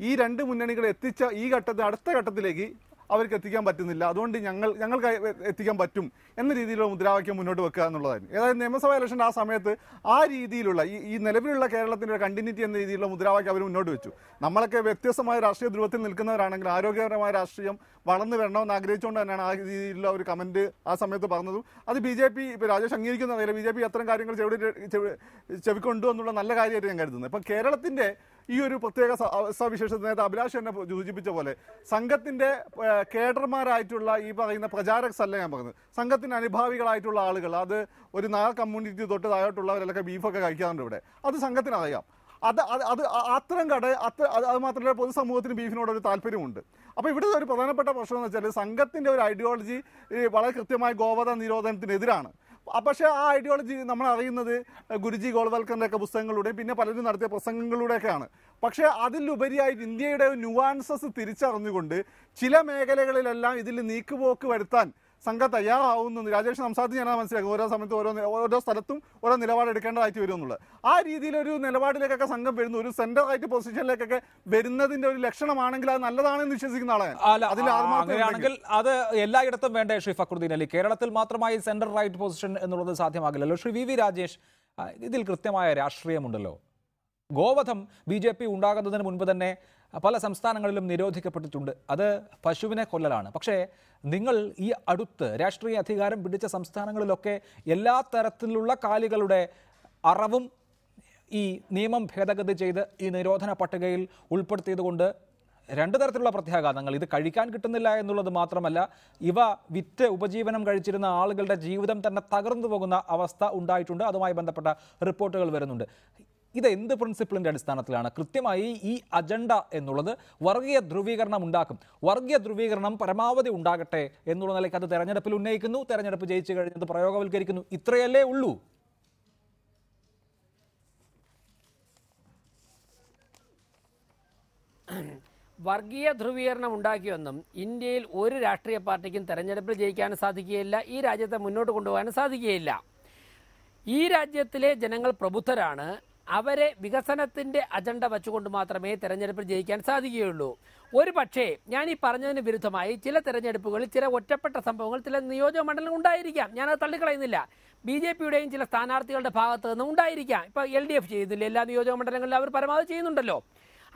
[SPEAKER 8] ഈ രണ്ട് മുന്നണികൾ എത്തിച്ച ഈ ഘട്ടത്തിൽ അടുത്ത ഘട്ടത്തിലേക്ക് അവർക്ക് എത്തിക്കാൻ പറ്റുന്നില്ല, അതുകൊണ്ട് ഞങ്ങൾക്ക് എത്തിക്കാൻ പറ്റും എന്ന രീതിയിലുള്ള മുദ്രാവാക്യം മുന്നോട്ട് വെക്കുക എന്നുള്ളതായിരുന്നു. ഏതായാലും നിയമസഭാ ഇലക്ഷൻ്റെ ആ സമയത്ത് ആ രീതിയിലുള്ള ഈ നിലവിലുള്ള കേരളത്തിൻ്റെ കണ്ടിന്യൂറ്റി എന്ന രീതിയിലുള്ള മുദ്രാവാക്യം അവർ മുന്നോട്ട് വെച്ചു. നമ്മളൊക്കെ വ്യത്യസ്തമായ രാഷ്ട്രീയ ധ്രുവത്തിൽ നിൽക്കുന്നവരാണെങ്കിൽ ആരോഗ്യപരമായ രാഷ്ട്രീയം വളർന്നു വരണമെന്ന് ആഗ്രഹിച്ചുകൊണ്ട് തന്നെയാണ് ആ രീതിയിലുള്ള ഒരു കമൻറ്റ് ആ സമയത്ത് പറഞ്ഞതും. അത് BJP ഇപ്പോൾ രാജേഷ് അംഗീകരിക്കുന്നതല്ല, BJP അത്തരം കാര്യങ്ങൾ ചെവിക്കൊണ്ടു എന്നുള്ള നല്ല കാര്യമായിട്ട് ഞാൻ കരുതുന്നത്. ഇപ്പം കേരളത്തിൻ്റെ ഈ ഒരു പ്രത്യേക സവിശേഷത നേരത്തെ അഭിലാഷ് എന്നെ സൂചിപ്പിച്ച പോലെ സംഘത്തിൻ്റെ കേഡർമാരായിട്ടുള്ള ഈ പറയുന്ന പ്രചാരക്സ് അല്ല ഞാൻ പറയുന്നത്, സംഘത്തിന് അനുഭാവികളായിട്ടുള്ള ആളുകൾ, അത് ഒരു നായർ കമ്മ്യൂണിറ്റി തൊട്ട് താഴോട്ടുള്ളവരൊക്കെ ബീഫൊക്കെ കഴിക്കാറുണ്ട് ഇവിടെ. അത് സംഘത്തിനറിയാം. അത്തരം അത് മാത്രമല്ല പൊതുസമൂഹത്തിന് ബീഫിനോടൊരു താല്പര്യമുണ്ട്. അപ്പോൾ ഇവിടെ ഒരു പ്രധാനപ്പെട്ട പ്രശ്നം എന്ന് വെച്ചാൽ സംഘത്തിൻ്റെ ഒരു ഐഡിയോളജി വളരെ കൃത്യമായി ഗോവധ നിരോധനത്തിനെതിരാണ്. പക്ഷേ ആ ഐഡിയോളജി നമ്മൾ അറിയുന്നത് ഗുരുജി ഗോൾവൽക്കറിൻ്റെ ഒക്കെ പുസ്തകങ്ങളിലൂടെയും പിന്നെ പലരും നടത്തിയ പ്രസംഗങ്ങളിലൂടെയൊക്കെയാണ്. പക്ഷേ അതിലുപരിയായിട്ട് ഇന്ത്യയുടെ ന്യൂവാൻസസ് തിരിച്ചറിഞ്ഞുകൊണ്ട് ചില മേഖലകളിലെല്ലാം ഇതിൽ നീക്കുപോക്ക് വരുത്താൻ സംഘം തയ്യാറാവുന്നു. രാജേഷ് സംസാരത്തിൽ ഞാൻ മനസ്സിലാക്കും, ഓരോ സമയത്തും ഓരോ സ്ഥലത്തും ഓരോ നിലപാടെടുക്കേണ്ടതായിട്ട് വരും എന്നുള്ളത്. ആ രീതിയിലൊരു നിലപാടിലേക്കൊക്കെ സംഘം വരുന്നു, ഒരു സെൻട്രൽ റൈറ്റ് പൊസിഷനിലേക്കൊക്കെ വരുന്നതിന്റെ ഒരു ലക്ഷണമാണെങ്കിൽ അത് നല്ലതാണെന്ന് വിശ്വസിക്കുന്ന ആളാണ്.
[SPEAKER 1] അങ്ങനെയാണെങ്കിൽ അത് എല്ലായിടത്തും വേണ്ടേ ശ്രീ ഫക്രുദ്ദീൻ അലി? കേരളത്തിൽ മാത്രമായി സെൻട്രൽ റൈറ്റ് പൊസിഷൻ എന്നുള്ളത് സാധ്യമാകില്ലല്ലോ. ശ്രീ VV രാജേഷ്, ഇതിൽ കൃത്യമായ രാഷ്ട്രീയമുണ്ടല്ലോ. ഗോവധം BJP ഉണ്ടാകുന്നതിന് മുൻപ് തന്നെ പല സംസ്ഥാനങ്ങളിലും നിരോധിക്കപ്പെട്ടിട്ടുണ്ട്. അത് പശുവിനെ കൊല്ലലാണ്. പക്ഷേ നിങ്ങൾ ഈ അടുത്ത് രാഷ്ട്രീയ അധികാരം പിടിച്ച സംസ്ഥാനങ്ങളിലൊക്കെ എല്ലാ തരത്തിലുള്ള കാലികളുടെ അറവും ഈ നിയമം ഭേദഗതി ചെയ്ത് ഈ നിരോധന പട്ടികയിൽ ഉൾപ്പെടുത്തിയതുകൊണ്ട് രണ്ട് തരത്തിലുള്ള പ്രത്യാഘാതങ്ങൾ. ഇത് കഴിക്കാൻ കിട്ടുന്നില്ല എന്നുള്ളത് മാത്രമല്ല, ഇവ വിറ്റ് ഉപജീവനം കഴിച്ചിരുന്ന ആളുകളുടെ ജീവിതം തന്നെ തകർന്നു പോകുന്ന അവസ്ഥ ഉണ്ടായിട്ടുണ്ട്. അതുമായി ബന്ധപ്പെട്ട റിപ്പോർട്ടുകൾ വരുന്നുണ്ട്. ഇത് എന്ത് പ്രിൻസിപ്പിളിൻ്റെ അടിസ്ഥാനത്തിലാണ്? കൃത്യമായി ഈ അജണ്ട എന്നുള്ളത് വർഗീയ ധ്രുവീകരണം ഉണ്ടാക്കും. വർഗീയ ധ്രുവീകരണം പരമാവധി ഉണ്ടാകട്ടെ എന്നുള്ള നിലയ്ക്ക് അത് തെരഞ്ഞെടുപ്പിൽ ഉന്നയിക്കുന്നു, തെരഞ്ഞെടുപ്പ് ജയിച്ചു കഴിഞ്ഞത് പ്രയോഗവൽക്കരിക്കുന്നു. ഇത്രയല്ലേ ഉള്ളൂ.
[SPEAKER 5] വർഗീയ ധ്രുവീകരണം ഉണ്ടാക്കിയൊന്നും ഇന്ത്യയിൽ ഒരു രാഷ്ട്രീയ പാർട്ടിക്കും തെരഞ്ഞെടുപ്പിൽ ജയിക്കാനും സാധിക്കുകയില്ല, ഈ രാജ്യത്തെ മുന്നോട്ട് കൊണ്ടുപോകാനും സാധിക്കുകയില്ല. ഈ രാജ്യത്തിലെ ജനങ്ങൾ പ്രബുദ്ധരാണ്. അവരെ വികസനത്തിൻ്റെ അജണ്ട വെച്ചുകൊണ്ട് മാത്രമേ തെരഞ്ഞെടുപ്പിൽ ജയിക്കാൻ സാധിക്കുകയുള്ളൂ. ഒരു പക്ഷേ ഞാൻ ഈ പറഞ്ഞതിന് വിരുദ്ധമായി ചില തെരഞ്ഞെടുപ്പുകളിൽ ചില ഒറ്റപ്പെട്ട സംഭവങ്ങൾ ചില നിയോജക മണ്ഡലങ്ങൾ ഉണ്ടായിരിക്കാം, ഞാനത് തള്ളിക്കളയുന്നില്ല. BJPയുടെയും ചില സ്ഥാനാർത്ഥികളുടെ ഭാഗത്ത് നിന്ന് ഉണ്ടായിരിക്കാം. ഇപ്പോൾ LDF ചെയ്യുന്നില്ല, എല്ലാ നിയോജക മണ്ഡലങ്ങളിലും അവർ പരമാവധി ചെയ്യുന്നുണ്ടല്ലോ.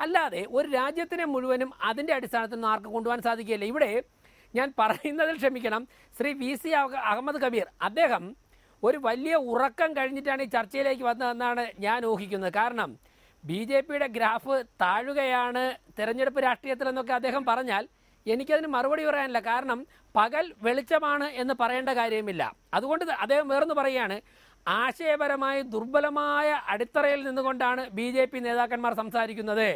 [SPEAKER 5] അല്ലാതെ ഒരു രാജ്യത്തിനെ മുഴുവനും അതിൻ്റെ അടിസ്ഥാനത്തിൽ നിന്ന് ആർക്ക് കൊണ്ടുപോകാൻ സാധിക്കുകയില്ല. ഇവിടെ ഞാൻ പറയുന്നതിൽ ക്ഷമിക്കണം, ശ്രീ VC അഹമ്മദ് കബീർ അദ്ദേഹം ഒരു വലിയ ഉറക്കം കഴിഞ്ഞിട്ടാണ് ഈ ചർച്ചയിലേക്ക് വന്നതെന്നാണ് ഞാൻ ഊഹിക്കുന്നത്. കാരണം BJPയുടെ ഗ്രാഫ് താഴുകയാണ് തെരഞ്ഞെടുപ്പ് രാഷ്ട്രീയത്തിലെന്നൊക്കെ അദ്ദേഹം പറഞ്ഞാൽ എനിക്കതിന് മറുപടി പറയാനില്ല. കാരണം പകൽ വെളിച്ചമാണ് എന്ന് പറയേണ്ട കാര്യമില്ല. അതുകൊണ്ട് അദ്ദേഹം വേറൊന്ന് പറയുകയാണ്, ആശയപരമായി ദുർബലമായ അടിത്തറയിൽ നിന്നുകൊണ്ടാണ് BJP നേതാക്കന്മാർ സംസാരിക്കുന്നത്.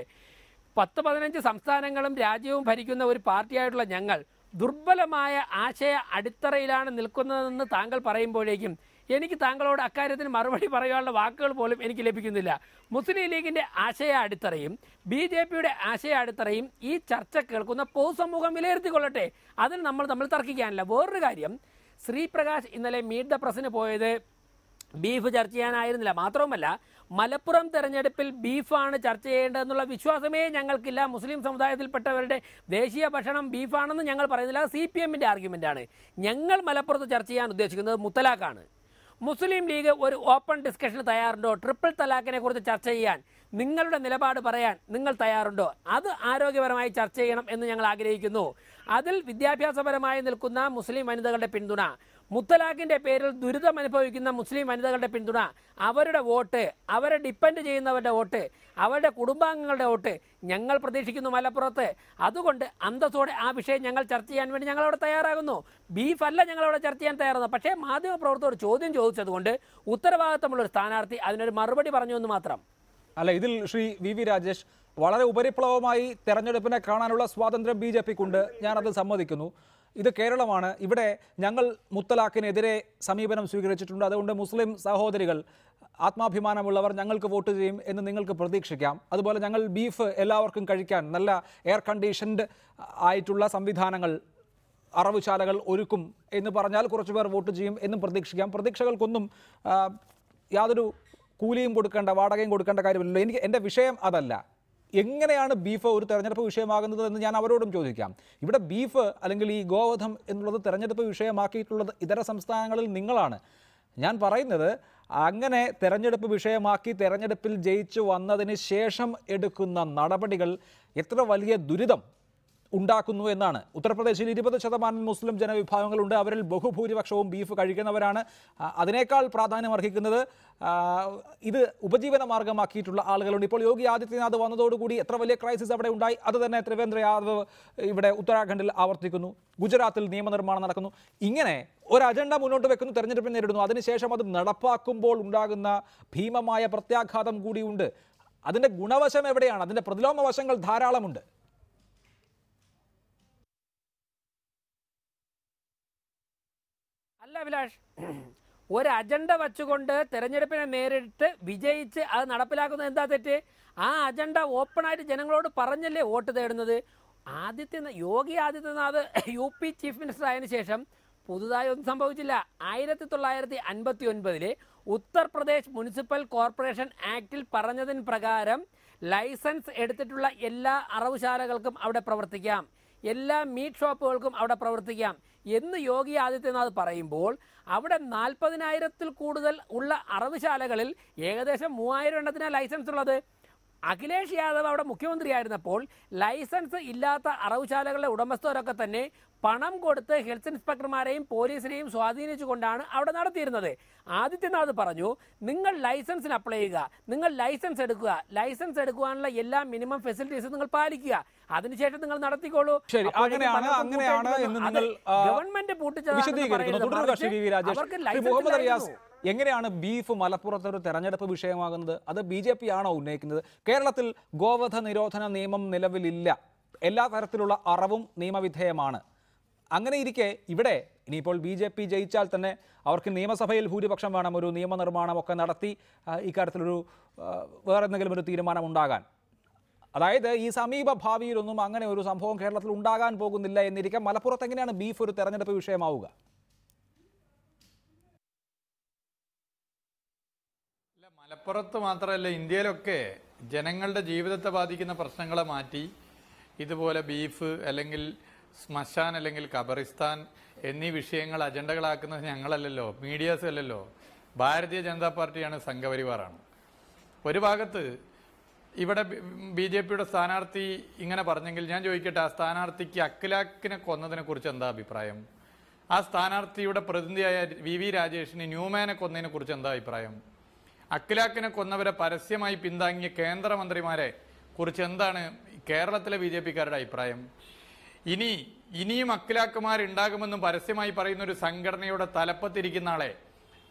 [SPEAKER 5] 10-15 സംസ്ഥാനങ്ങളും രാജ്യവും ഭരിക്കുന്ന ഒരു പാർട്ടിയായിട്ടുള്ള ഞങ്ങൾ ദുർബലമായ ആശയ അടിത്തറയിലാണ് നിൽക്കുന്നതെന്ന് താങ്കൾ പറയുമ്പോഴേക്കും എനിക്ക് താങ്കളോട് അക്കാര്യത്തിന് മറുപടി പറയാനുള്ള വാക്കുകൾ പോലും എനിക്ക് ലഭിക്കുന്നില്ല. മുസ്ലിം ലീഗിൻ്റെ ആശയ അടിത്തറയും BJPയുടെ ആശയ അടിത്തറയും ഈ ചർച്ച കേൾക്കുന്ന പൊതുസമൂഹം വിലയിരുത്തിക്കൊള്ളട്ടെ. അതിന് നമ്മൾ തമ്മിൽ തർക്കിക്കാനില്ല. വേറൊരു കാര്യം, ശ്രീപ്രകാശ് ഇന്നലെ മീറ്റ് ദ പ്രസിന് പോയത് ബീഫ് ചർച്ച ചെയ്യാനായിരുന്നില്ല. മാത്രവുമല്ല, മലപ്പുറം തെരഞ്ഞെടുപ്പിൽ ബീഫാണ് ചർച്ച ചെയ്യേണ്ടതെന്നുള്ള വിശ്വാസമേ ഞങ്ങൾക്കില്ല. മുസ്ലിം സമുദായത്തിൽപ്പെട്ടവരുടെ ദേശീയ ഭക്ഷണം ബീഫാണെന്ന് ഞങ്ങൾ പറയുന്നില്ല. CPM-ന്റെ ആർഗ്യുമെൻ്റാണ്. ഞങ്ങൾ മലപ്പുറത്ത് ചർച്ച ചെയ്യാൻ ഉദ്ദേശിക്കുന്നത് മുത്തലാഖാണ്. മുസ്ലിം ലീഗ് ഒരു ഓപ്പൺ ഡിസ്കഷന് തയ്യാറുണ്ടോ? ട്രിപ്പിൾ തലാഖിനെ കുറിച്ച് ചർച്ച ചെയ്യാൻ, നിങ്ങളുടെ നിലപാട് പറയാൻ നിങ്ങൾ തയ്യാറുണ്ടോ? അത് ആരോഗ്യപരമായി ചർച്ച ചെയ്യണം എന്ന് ഞങ്ങൾ ആഗ്രഹിക്കുന്നു. അതിൽ വിദ്യാഭ്യാസപരമായി നിൽക്കുന്ന മുസ്ലിം വനിതകളുടെ പിന്തുണ, മുത്തലാഖിന്റെ പേരിൽ ദുരിതം അനുഭവിക്കുന്ന മുസ്ലിം വനിതകളുടെ പിന്തുണ, അവരുടെ വോട്ട്, അവരെ ഡിപ്പെൻഡ് ചെയ്യുന്നവരുടെ വോട്ട്, അവരുടെ കുടുംബാംഗങ്ങളുടെ വോട്ട് ഞങ്ങൾ പ്രതീക്ഷിക്കുന്നു മലപ്പുറത്ത്. അതുകൊണ്ട് അന്തസ്സോടെ ആ വിഷയം ഞങ്ങൾ ചർച്ച ചെയ്യാൻ വേണ്ടി ഞങ്ങളവിടെ തയ്യാറാകുന്നു. ബീഫല്ല ഞങ്ങളവിടെ ചർച്ച ചെയ്യാൻ തയ്യാറാകുന്നു. പക്ഷേ മാധ്യമപ്രവർത്തകർ ചോദ്യം ചോദിച്ചതുകൊണ്ട് ഉത്തരവാദിത്തമുള്ള ഒരു സ്ഥാനാർത്ഥി അതിനൊരു മറുപടി പറഞ്ഞു എന്ന് മാത്രം.
[SPEAKER 1] അല്ല, ഇതിൽ ശ്രീ VV രാജേഷ്, വളരെ ഉപരിപ്ലവമായി തെരഞ്ഞെടുപ്പിനെ കാണാനുള്ള സ്വാതന്ത്ര്യം BJPക്കുണ്ട്, ഞാനത് സമ്മതിക്കുന്നു. ഇത് കേരളമാണ്. ഇവിടെ ഞങ്ങൾ മുത്തലാഖിനെതിരെ സമീപനം സ്വീകരിച്ചിട്ടുണ്ട്. അതുകൊണ്ട് മുസ്ലിം സഹോദരികൾ, ആത്മാഭിമാനമുള്ളവർ ഞങ്ങൾക്ക് വോട്ട് ചെയ്യും എന്ന് നിങ്ങൾക്ക് പ്രതീക്ഷിക്കാം. അതുപോലെ ഞങ്ങൾ ബീഫ് എല്ലാവർക്കും കഴിക്കാൻ നല്ല എയർ കണ്ടീഷൻഡ് ആയിട്ടുള്ള സംവിധാനങ്ങൾ, അറവുശാലകൾ ഒരുക്കും എന്ന് പറഞ്ഞാൽ കുറച്ചുപേർ വോട്ട് ചെയ്യും എന്നും പ്രതീക്ഷിക്കാം. പ്രതീക്ഷകൾക്കൊന്നും യാതൊരു കൂലിയും കൊടുക്കേണ്ട, വാടകയും കൊടുക്കേണ്ട കാര്യമില്ലല്ലോ. എൻ്റെ വിഷയം അതല്ല. എങ്ങനെയാണ് ബീഫ് ഒരു തെരഞ്ഞെടുപ്പ് വിഷയമാകുന്നത് എന്ന് ഞാൻ അവരോടും ചോദിക്കാം. ഇവിടെ ബീഫ് അല്ലെങ്കിൽ ഈ ഗോവധം എന്നുള്ളത് തെരഞ്ഞെടുപ്പ് വിഷയമാക്കിയിട്ടുള്ളത് ഇതര സംസ്ഥാനങ്ങളിൽ നിങ്ങളാണ്. ഞാൻ പറയുന്നത്, അങ്ങനെ തെരഞ്ഞെടുപ്പ് വിഷയമാക്കി തെരഞ്ഞെടുപ്പിൽ ജയിച്ചു വന്നതിന് ശേഷം എടുക്കുന്ന നടപടികൾ എത്ര വലിയ ദുരിതം ഉണ്ടാക്കുന്നു എന്നാണ്. ഉത്തർപ്രദേശിൽ 20% മുസ്ലിം ജനവിഭാഗങ്ങളുണ്ട്. അവരിൽ ബഹുഭൂരിപക്ഷവും ബീഫ് കഴിക്കുന്നവരാണ്. അതിനേക്കാൾ പ്രാധാന്യം അർഹിക്കുന്നത് ഇത് ഉപജീവന മാർഗമാക്കിയിട്ടുള്ള ആളുകളുണ്ട്. ഇപ്പോൾ യോഗി ആദിത്യനാഥ് വന്നതോടുകൂടി എത്ര വലിയ ക്രൈസിസ് അവിടെ ഉണ്ടായി. അത് തന്നെ ത്രിവേന്ദ്ര യാദവ് ഇവിടെ ഉത്തരാഖണ്ഡിൽ ആവർത്തിക്കുന്നു. ഗുജറാത്തിൽ നിയമനിർമ്മാണം നടക്കുന്നു. ഇങ്ങനെ ഒരു അജണ്ട മുന്നോട്ട് വെക്കുന്നു, തെരഞ്ഞെടുപ്പിൽ നേരിടുന്നു. അതിനുശേഷം അത് നടപ്പാക്കുമ്പോൾ ഉണ്ടാകുന്ന ഭീമമായ പ്രത്യാഘാതം കൂടിയുണ്ട്. അതിൻ്റെ ഗുണവശം എവിടെയാണ്? അതിൻ്റെ പ്രതിലോമ വശങ്ങൾ ധാരാളമുണ്ട്.
[SPEAKER 5] അല്ല അഭിലാഷ്, ഒരു അജണ്ട വച്ചുകൊണ്ട് തെരഞ്ഞെടുപ്പിനെ നേരിട്ട് വിജയിച്ച് അത് നടപ്പിലാക്കുന്നത് എന്താ തെറ്റ്? ആ അജണ്ട ഓപ്പണായിട്ട് ജനങ്ങളോട് പറഞ്ഞല്ലേ വോട്ട് തേടുന്നത്. Yogi Adityanath UP chief minister ആയതിനു ശേഷം പുതുതായി ഒന്നും സംഭവിച്ചില്ല. 1959 ഉത്തർപ്രദേശ് മുനിസിപ്പൽ കോർപ്പറേഷൻ ആക്ടിൽ പറഞ്ഞതിന് പ്രകാരം ലൈസൻസ് എടുത്തിട്ടുള്ള എല്ലാ അറവുശാലകൾക്കും അവിടെ പ്രവർത്തിക്കാം, എല്ലാ മീറ്റ് ഷോപ്പുകൾക്കും അവിടെ പ്രവർത്തിക്കാം എന്ന് യോഗി ആദിത്യനാഥ് പറയുമ്പോൾ അവിടെ 40,000-ൽ കൂടുതൽ ഉള്ള അറവുശാലകളിൽ ഏകദേശം 3,000 എണ്ണത്തിനാണ് ലൈസൻസ് ഉള്ളത്. അഖിലേഷ് യാദവ് അവിടെ മുഖ്യമന്ത്രിയായിരുന്നപ്പോൾ ലൈസൻസ് ഇല്ലാത്ത അറവുശാലകളുടെ ഉടമസ്ഥരൊക്കെ തന്നെ പണം കൊടുത്ത് ഹെൽത്ത് ഇൻസ്പെക്ടർമാരെയും പോലീസിനെയും സ്വാധീനിച്ചുകൊണ്ടാണ് അവിടെ നടത്തിയിരുന്നത്. ആദിത്യനാഥ് പറഞ്ഞു, നിങ്ങൾ ലൈസൻസിന് അപ്ലൈ ചെയ്യുക, നിങ്ങൾ ലൈസൻസ് എടുക്കുക, ലൈസൻസ് എടുക്കുവാനുള്ള എല്ലാ മിനിമം ഫെസിലിറ്റീസും നിങ്ങൾ പാലിക്കുക, അതിനുശേഷം നിങ്ങൾ നടത്തിക്കോളൂ. ഗവൺമെന്റ്
[SPEAKER 1] എങ്ങനെയാണ് ബീഫ് മലപ്പുറത്ത് ഒരു തെരഞ്ഞെടുപ്പ് വിഷയമാകുന്നത്? അത് BJP ആണോ ഉന്നയിക്കുന്നത്? കേരളത്തിൽ ഗോവധ നിരോധന നിയമം നിലവിലില്ല. എല്ലാ തരത്തിലുള്ള അറവും നിയമവിധേയമാണ്. അങ്ങനെ ഇരിക്കെ ഇവിടെ ഇനിയിപ്പോൾ BJP ജയിച്ചാൽ തന്നെ അവർക്ക് നിയമസഭയിൽ ഭൂരിപക്ഷം വേണം, ഒരു നിയമനിർമ്മാണമൊക്കെ നടത്തി ഇക്കാര്യത്തിലൊരു വേറെ എന്തെങ്കിലും ഒരു തീരുമാനം ഉണ്ടാകാൻ. അതായത് ഈ സമീപ ഭാവിയിലൊന്നും അങ്ങനെ ഒരു സംഭവം കേരളത്തിൽ ഉണ്ടാകാൻ പോകുന്നില്ല എന്നിരിക്കെ മലപ്പുറത്ത് എങ്ങനെയാണ് ബീഫ് ഒരു തെരഞ്ഞെടുപ്പ് വിഷയമാവുക?
[SPEAKER 6] മലപ്പുറത്ത് മാത്രമല്ല, ഇന്ത്യയിലൊക്കെ ജനങ്ങളുടെ ജീവിതത്തെ ബാധിക്കുന്ന പ്രശ്നങ്ങളെ മാറ്റി ഇതുപോലെ ബീഫ് അല്ലെങ്കിൽ ശ്മശാൻ അല്ലെങ്കിൽ ഖബറിസ്ഥാൻ എന്നീ വിഷയങ്ങൾ അജണ്ടകളാക്കുന്നത് ഞങ്ങളല്ലല്ലോ, മീഡിയാസ് അല്ലല്ലോ, ഭാരതീയ ജനതാ പാർട്ടിയാണ്, സംഘപരിവാറാണ്. ഒരു ഭാഗത്ത് ഇവിടെ BJPയുടെ സ്ഥാനാർത്ഥി ഇങ്ങനെ പറഞ്ഞെങ്കിൽ ഞാൻ ചോദിക്കട്ടെ, ആ സ്ഥാനാർത്ഥിക്ക് അഖിലാഖിനെ കൊന്നതിനെ കുറിച്ച് എന്താ അഭിപ്രായം? ആ സ്ഥാനാർത്ഥിയുടെ പ്രതിനിധിയായ VV രാജേഷിന് ന്യൂമാനെ കൊന്നതിനെ കുറിച്ച് എന്താ അഭിപ്രായം? അഖിലാഖിനെ കൊന്നവരെ പരസ്യമായി പിന്താങ്ങിയ കേന്ദ്രമന്ത്രിമാരെ കുറിച്ച് എന്താണ് കേരളത്തിലെ BJPക്കാരുടെ അഭിപ്രായം? ഇനിയും അഖിലാഖുമാരുണ്ടാകുമെന്നും പരസ്യമായി പറയുന്ന ഒരു സംഘടനയുടെ തലപ്പത്തിരിക്കുന്ന ആളെ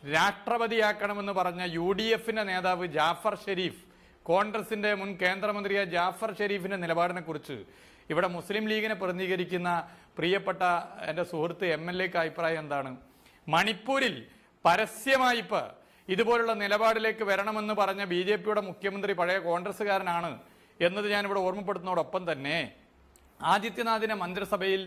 [SPEAKER 6] രാഷ്ട്രപതിയാക്കണമെന്ന് പറഞ്ഞ UDFന്റെ നേതാവ് ജാഫർ ഷെരീഫ്, കോൺഗ്രസിന്റെ മുൻ കേന്ദ്രമന്ത്രിയായ ജാഫർ ഷെരീഫിന്റെ നിലപാടിനെ കുറിച്ച് ഇവിടെ മുസ്ലിം ലീഗിനെ പ്രതിനിധീകരിക്കുന്ന പ്രിയപ്പെട്ട എൻ്റെ സുഹൃത്ത് MLAക്ക് അഭിപ്രായം എന്താണ്? മണിപ്പൂരിൽ പരസ്യമായി ഇതുപോലുള്ള നിലപാടിലേക്ക് വരണമെന്ന് പറഞ്ഞ BJPയുടെ മുഖ്യമന്ത്രി പഴയ കോൺഗ്രസ്സുകാരനാണ് എന്നത് ഞാനിവിടെ ഓർമ്മപ്പെടുത്തുന്നതോടൊപ്പം തന്നെ ആദിത്യനാഥിനെ മന്ത്രിസഭയിൽ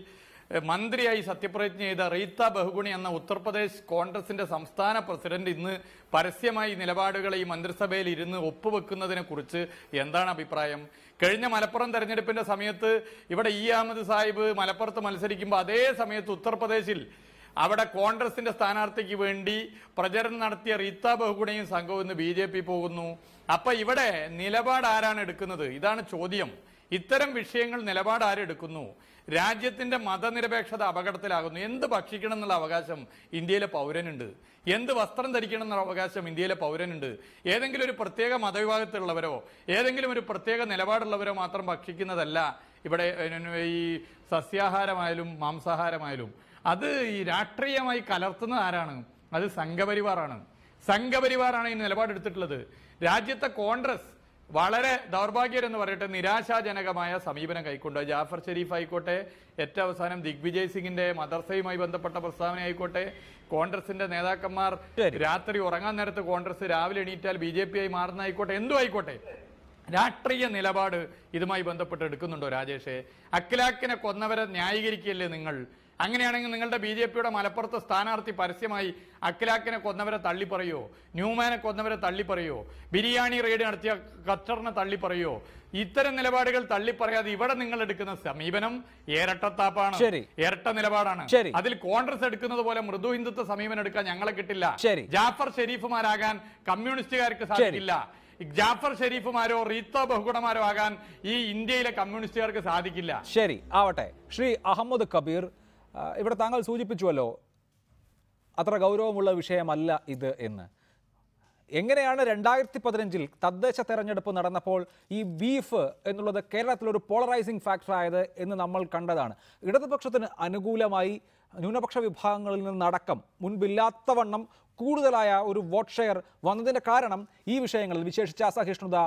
[SPEAKER 6] മന്ത്രിയായി സത്യപ്രതിജ്ഞ ചെയ്ത റീത്ത ബഹുഗുണി എന്ന ഉത്തർപ്രദേശ് കോൺഗ്രസിന്റെ സംസ്ഥാന പ്രസിഡന്റ് ഇന്ന് പരസ്യമായി നിലപാടുകൾ ഈ മന്ത്രിസഭയിൽ ഇരുന്ന് ഒപ്പുവെക്കുന്നതിനെ കുറിച്ച് എന്താണ് അഭിപ്രായം? കഴിഞ്ഞ മലപ്പുറം തെരഞ്ഞെടുപ്പിന്റെ സമയത്ത് ഇവിടെ ഇ അഹമ്മദ് സാഹിബ് മലപ്പുറത്ത് മത്സരിക്കുമ്പോൾ അതേ സമയത്ത് ഉത്തർപ്രദേശിൽ അവിടെ കോൺഗ്രസിന്റെ സ്ഥാനാർത്ഥിക്ക് വേണ്ടി പ്രചരണം നടത്തിയ റീത്ത ബഹുഗുണയും സംഘവും ഇന്ന് BJP പോകുന്നു. അപ്പൊ ഇവിടെ നിലപാട് ആരാണ് എടുക്കുന്നത്? ഇതാണ് ചോദ്യം. ഇത്തരം വിഷയങ്ങൾ നിലപാട് ആരെടുക്കുന്നു? രാജ്യത്തിന്റെ മതനിരപേക്ഷത അപകടത്തിലാകുന്നു. എന്ത് ഭക്ഷിക്കണം എന്നുള്ള അവകാശം ഇന്ത്യയിലെ പൗരനുണ്ട്. എന്ത് വസ്ത്രം ധരിക്കണം എന്നുള്ള അവകാശം ഇന്ത്യയിലെ പൗരനുണ്ട്. ഏതെങ്കിലും ഒരു പ്രത്യേക മതവിഭാഗത്തിലുള്ളവരോ ഏതെങ്കിലും ഒരു പ്രത്യേക നിലപാടുള്ളവരോ മാത്രം ഭക്ഷിക്കുന്നതല്ല ഇവിടെ ഈ സസ്യാഹാരമായാലും മാംസാഹാരമായാലും. അത് ഈ രാഷ്ട്രീയമായി കലർത്തുന്നത് ആരാണ്? അത് സംഘപരിവാറാണ്. സംഘപരിവാറാണ് ഈ നിലപാടെടുത്തിട്ടുള്ളത്. രാജ്യത്തെ കോൺഗ്രസ് വളരെ ദൗർഭാഗ്യരെന്ന് പറയട്ടെ നിരാശാജനകമായ സമീപനം കൈക്കൊണ്ട്. ജാഫർ ഷെരീഫ് ആയിക്കോട്ടെ, ഏറ്റവും അവസാനം ദിഗ്വിജയ് സിംഗിന്റെ മദർസയുമായി ബന്ധപ്പെട്ട പ്രസ്താവന ആയിക്കോട്ടെ, കോൺഗ്രസിന്റെ നേതാക്കന്മാർ രാത്രി ഉറങ്ങാൻ നേരത്ത് കോൺഗ്രസ് രാവിലെ എണീറ്റാൽ BJP ആയി മാറുന്നതായിക്കോട്ടെ, എന്തും ആയിക്കോട്ടെ, രാഷ്ട്രീയ നിലപാട് ഇതുമായി ബന്ധപ്പെട്ട് എടുക്കുന്നുണ്ടോ രാജേഷേ? അഖിലാഖിനെ കൊന്നവരെ ന്യായീകരിക്കുകയല്ലേ നിങ്ങൾ? അങ്ങനെയാണെങ്കിൽ നിങ്ങളുടെ BJPയുടെ മലപ്പുറത്തെ സ്ഥാനാർത്ഥി പരസ്യമായി അഖിലാഖിനെ കൊന്നവരെ തള്ളിപ്പറയോ? ന്യൂമാനെ കൊന്നവരെ തള്ളിപ്പറയോ? ബിരിയാണി റെയ്ഡ് നടത്തിയ ഖത്തറിനെ തള്ളിപ്പറയോ? ഇത്തരം നിലപാടുകൾ തള്ളിപ്പറയാതെ ഇവിടെ നിങ്ങൾ എടുക്കുന്ന സമീപനം ഇരട്ടത്താപ്പാണ്, ഇരട്ട നിലപാടാണ്. അതിൽ കോൺഗ്രസ് എടുക്കുന്നത് പോലെ മൃദു ഹിന്ദുത്വ സമീപനം എടുക്കാൻ ഞങ്ങളെ കിട്ടില്ല. ജാഫർ ഷെരീഫുമാരാകാൻ കമ്മ്യൂണിസ്റ്റുകാർക്ക് സാധിക്കില്ല. ജാഫർ ഷെരീഫുമാരോ റീത്ത ബഹുഗുണമാരോ ആകാൻ ഈ ഇന്ത്യയിലെ കമ്മ്യൂണിസ്റ്റുകാർക്ക് സാധിക്കില്ല.
[SPEAKER 1] ശരി ആവട്ടെ. ശ്രീ അഹമ്മദ് കബീർ, ഇവിടെ താങ്കൾ സൂചിപ്പിച്ചുവല്ലോ അത്ര ഗൗരവമുള്ള വിഷയമല്ല ഇത് എന്ന്. എങ്ങനെയാണ് 2015 തദ്ദേശ തെരഞ്ഞെടുപ്പ് നടന്നപ്പോൾ ഈ ബീഫ് എന്നുള്ളത് കേരളത്തിലൊരു പോളറൈസിംഗ് ഫാക്ടർ ആയത് എന്ന് നമ്മൾ കണ്ടതാണ്. ഇടതുപക്ഷത്തിന് അനുകൂലമായി ന്യൂനപക്ഷ വിഭാഗങ്ങളിൽ നിന്നടക്കം മുൻപില്ലാത്തവണ്ണം കൂടുതലായ ഒരു വോട്ട് ഷെയർ വന്നതിൻ്റെ കാരണം ഈ വിഷയങ്ങളിൽ, വിശേഷിച്ച അസഹിഷ്ണുത,